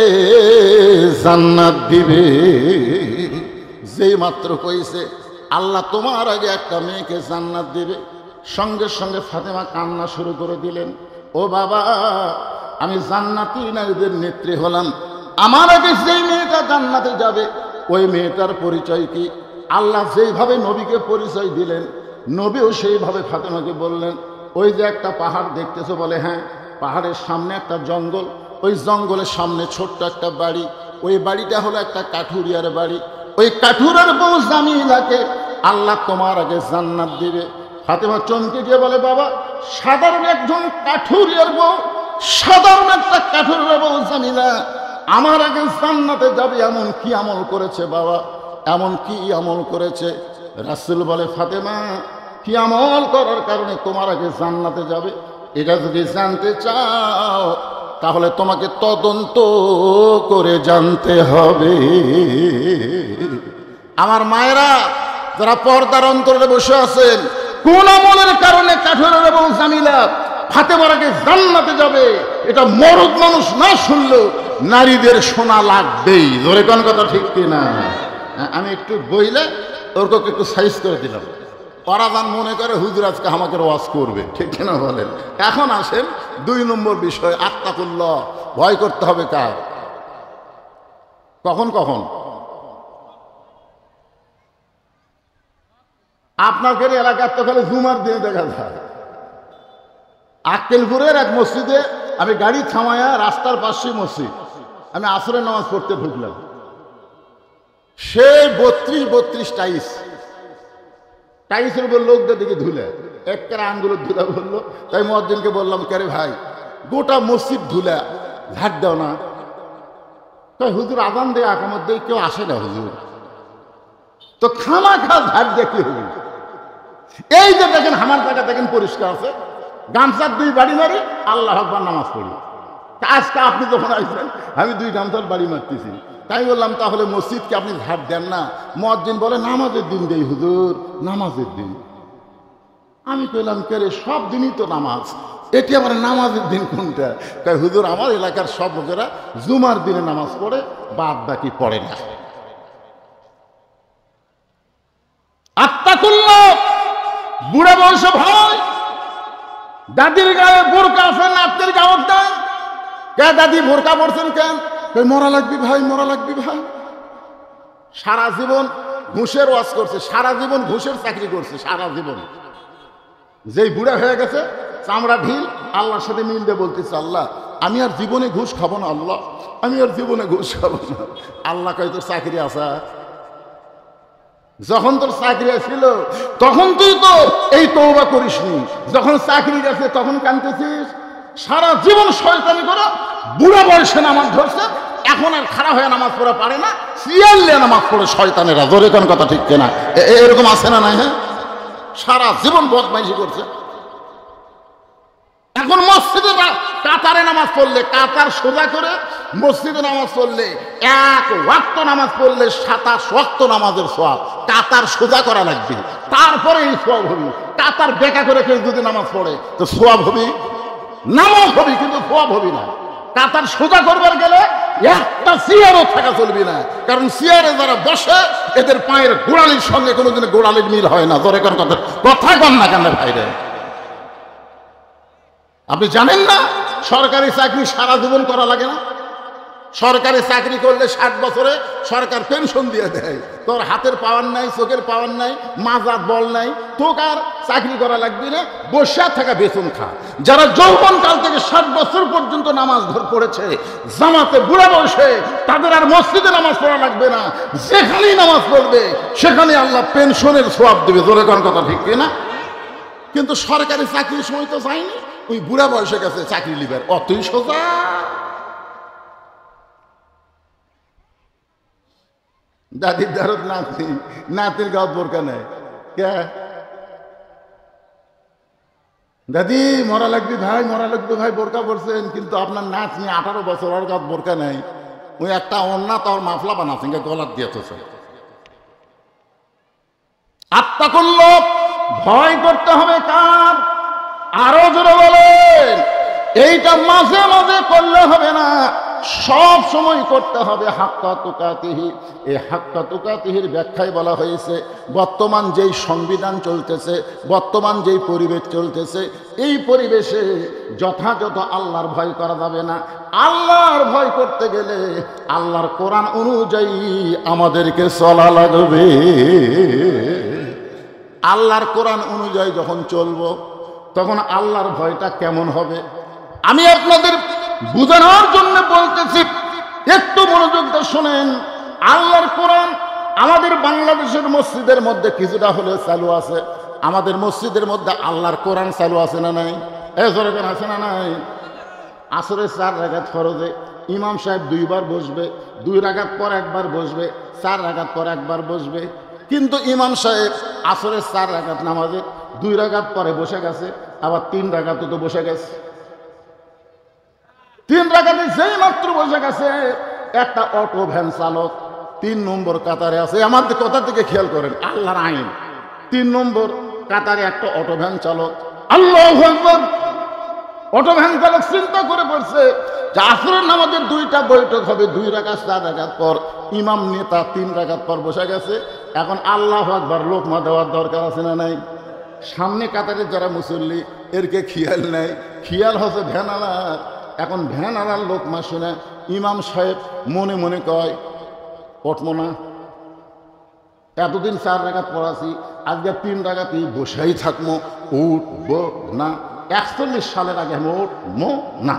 জান্নাত দিবে। যেই মাত্র কইছে আল্লাহ তোমার আগে একটা মেয়েকে জান্নাত দিবে, সঙ্গে সঙ্গে ফাতেমা কান্না শুরু করে দিলেন। ও বাবা, আমি জান্নাতি নারীদের নেত্রী হলাম, আমার আগে যেই মেয়েটা জান্নাতে যাবে ওই মেয়েটার পরিচয় কি? আল্লাহ যেইভাবে নবীকে পরিচয় দিলেন, নবীও সেইভাবে ফাতেমাকে বললেন, ওই যে একটা পাহাড় দেখতেছো? বলে, হ্যাঁ। পাহাড়ের সামনে একটা জঙ্গল, ওই জঙ্গলের সামনে ছোট্ট একটা বাড়ি, ওই বাড়িটা হলো একটা কাঠুরিয়ার বাড়ি। ওই কাঠুরার বউ জামিলাকে আল্লাহ তোমার আগে জান্নাত দিবে। ফাতেমা চমকে গিয়ে বলে, বাবা সাধারণ একজন কাঠুরিয়ার বউ, সাধারণ একটা কাঠুরিয়ার বউ জামিলা আমার আগে জান্নাতে যাবে, এমন কি আমল করেছে বাবা? এমন কি আমল করেছে? রাসূল বলে, ফাতেমা কি আমল করার কারণে তোমার আগে জান্নাতে যাবে? এটা যদি জানতে চাও তাহলে তোমাকে তদন্ত করে জানতে হবে। আমার মায়েরা যারা পর্দার অন্তরে বসে আছেন, কোন আমলের কারণে কাঠুরের এবং জামিলা ফাতেমাকে জান্নাতে যাবে এটা মরদ মানুষ না শুনলেও নারীদের শোনা লাগবেই। ধরে কোন কথা ঠিক কিনা? আমি একটু বইলে ওরকে একটু সাইজ করে দিলাম, ওরা যান মনে করে হুজুর আজকে আমাকে ওয়াজ করবে, ঠিক কিনা বলেন? এখন আসেন 2 নম্বর বিষয়, আত্তাকুল্লাহ, ভয় করতে হবে কার? কখন কখন? আপনাদের এলাকার তো খালি জুমার দিনে দেখা যায়। আক্কেলপুরের এক মসজিদে আমি গাড়ি থামায়া, রাস্তার পাশে মসজিদ, আমি আসরের নামাজ পড়তে ঢুকলাম। সে 32 টাইসের উপর লোকদের দিকে ধুলে একটা আঙ্গুলের ধুলা বললো। তাই মুয়াজ্জিনকে বললাম, কেরে ভাই গোটা মসজিদ ধুলা, ঝাড় দাও না। তাই হুজুর আজান দেয়, আকামত দেয়, কেউ আসে না হুজুর, তো খামাখা ঝাড় দিয়ে কি হবে? এই যে দেখেন আমার জায়গা দেখেন পরিষ্কার আছে, গামছার 2 বাড়ি মারি, আল্লাহ আকবার নামাজ পড়ি। আজকে আপনি যখন আসবেন আমি 2 গামছার বাড়ি মারতেছি। তাই বললাম তাহলে মসজিদকে আপনি ঝাড় দেন না? মুয়াজ্জিন বলে নামাজের দিন দেই হুজুর, নামাজের দিন। আমি কইলাম কেরে সব দিনই তো নামাজ, এটি আবার নামাজের দিন কোনটা? তাই হুজুর আমার এলাকার সব লোকেরা জুমার দিনে নামাজ পড়ে, বাদ বাকি পড়ে না। আত্তাকুল্লাহ, বুড়া বয়সে ভয়। দাদির গায়ে বোরকা আছে, নাতির গাওয়ার দেন কে? দাদি বোরকা পড়ছেন কেন? মরা লাগবি ভাই, মরা লাগবি ভাই। সারা জীবন ঘুষের ওয়াজ করছে, সারা জীবন ঘুষের চাকরি করছে, সারা জীবন। যেই বুড়া হয়ে গেছে, চামড়া ঢিল, আল্লাহর সাথে মিল দিয়ে বলতেছে, আল্লাহ আমি আর জীবনে ঘুষ খাবো না, আল্লাহ আমি আর জীবনে ঘুষ খাবো না। আল্লাহ কয় তোর চাকরি আছে? যখন তোর চাকরি ছিল তখন তুই তো এই তওবা করিসনি, যখন চাকরি গেছে তখন কাঁদতেছিস। সারা জীবন শয়তানি করো, বুড়া বয়সে নামাজ ধরছে, এখন আর খাড়া হয়ে নামাজ পড়া পারে না, সিয়াল্লে নামাজ পড়ে শয়তানেরা। জোরে কোন কথা ঠিক কিনা? এরকম আছে না? নাই? হ্যাঁ, সারা জীবন বদমাইশি করছে। এখন মসজিদে কাতারে নামাজ পড়লে, কাতার সোজা করে মসজিদে নামাজ পড়লে, 1 ওয়াক্ত নামাজ পড়লে 27 ওয়াক্ত নামাজের সওয়াব। কাতার সোজা করা লাগবে, তারপরে এই সওয়াব হবে। কাতার বেঁকা করে কেউ যদি নামাজ পড়ে তো সওয়াব হবে, নামাজ হবে কিন্তু সওয়াব হবে না। কাতার সোজা করবার গেলে একটা চেয়ারও থাকা চলবে না, কারণ চেয়ারে যারা বসে এদের পায়ের গোড়ালির সঙ্গে কোনোদিন গোড়ালির মিল হয় না। ধরে কোন কথা কথা কন না কেন ভাইরে? আপনি জানেন না সরকারি চাকরি সারা জীবন করা লাগে না? সরকারি চাকরি করলে 60 বছরে সরকার পেনশন দিয়ে দেয়। তোর হাতের পাওয়ার নাই, চোখের পাওয়ার নাই, মাজার বল নাই, তোকে আর চাকরি করা লাগবে না, বসে থাকা বেতন খা। যারা যৌবন কাল থেকে 60 বছর পর্যন্ত নামাজ পড়েছে জামাতে বুড়া বয়সে, তাদের আর মসজিদে নামাজ পড়া লাগবে না, যেখানেই নামাজ পড়বে সেখানে আল্লাহ পেনশনের সওয়াব দেবে। জোরে কোন কথা ঠিক কিনা? কিন্তু সরকারি চাকরির সময় তো যায়নি, ওই বুড়া বয়সে গেছে চাকরি লিবার, অতই সোজা। দাদির দারত নাতি, নাতির গাঁত বোরকা নেই কে? দাদি মরা লাগবে ভাই, মরা লাগবে ভাই, বোরকা পড়ছেন, কিন্তু আপনার নাচ নিয়ে 18 বছর, ওর গাঁত বোরকা নেই। ওই একটা অন্যা তোর মাফলা বানাচ্ছেন, গলার দিয়ে তো। আত্তাকুল্লাহ, ভয় করতে হবে কার? আরো জোরে বলেন। এইটা মাঝে মাঝে করলে হবে না, সব সময় করতে হবে হাক্কা তুকাতিহি। এই হাক্কা তুকাতিহির ব্যাখ্যায় বলা হয়েছে বর্তমান যেই সংবিধান চলতেছে, বর্তমান যেই পরিবেশ চলতেছে, এই পরিবেশে যথাযথ আল্লাহর ভয় করা যাবে না। আল্লাহর ভয় করতে গেলে আল্লাহর কোরআন অনুযায়ী আমাদেরকে চলা লাগবে। আল্লাহর কোরআন অনুযায়ী যখন চলবো তখন আল্লাহর ভয়টা কেমন হবে আমি আপনাদের বুঝানোর জন্য বলতেছি, একটু মনোযোগ দিয়ে শোনেন। আল্লাহর কোরআন আমাদের বাংলাদেশের মসজিদের মধ্যে কিছুটা হলেও চালু আছে। আমাদের মসজিদের মধ্যে আল্লাহর কোরআন চালু আছে না নাই? জোরে আছে না নাই? আসরে 4 রাকাত ফরজে ইমাম সাহেব 2 বার বসবে, 2 রাকাত পর একবার বসবে, 4 রাকাত পর একবার বসবে। কিন্তু ইমাম সাহেব আসরের 4 রাকাত নামাজে 2 রাকাত পরে বসে গেছে, আবার 3 রাকাত তো বসে গেছে। 3 রাকাতে যেই মাত্র বসে গেছে, একটা অটো ভ্যান চালক 3 নম্বর কাতারে আছে। আমাদের কথা থেকে খেয়াল করেন, আল্লাহর আইন। 3 নম্বর কাতারে একটা অটো ভ্যান চালক। আল্লাহু আকবার। অটো ভ্যান চালক চিন্তা করে পড়ছে যে আসরের নামাজের 2টা বৈঠক হবে, 2 রাকাত 4 রাকাত পর। ইমাম নেতা 3 রাকাত পর বসে গেছে। এখন আল্লাহু আকবার লোকমা দেওয়ার দরকার আছে না নাই? সামনে কাতারের যারা মুসল্লি এরকে খেয়াল নাই, খেয়াল হচ্ছে ভ্যানালার। এখন ভ্যানালার লোকমা শুনে ইমাম সাহেব মনে মনে কয়, উঠবো না, এতদিন 4 রাকাত পড়াছি, আজকে 3 রাকাতই বসেই থাকবো, উঠবো না। 41 সালের আগে আমি উঠবো না।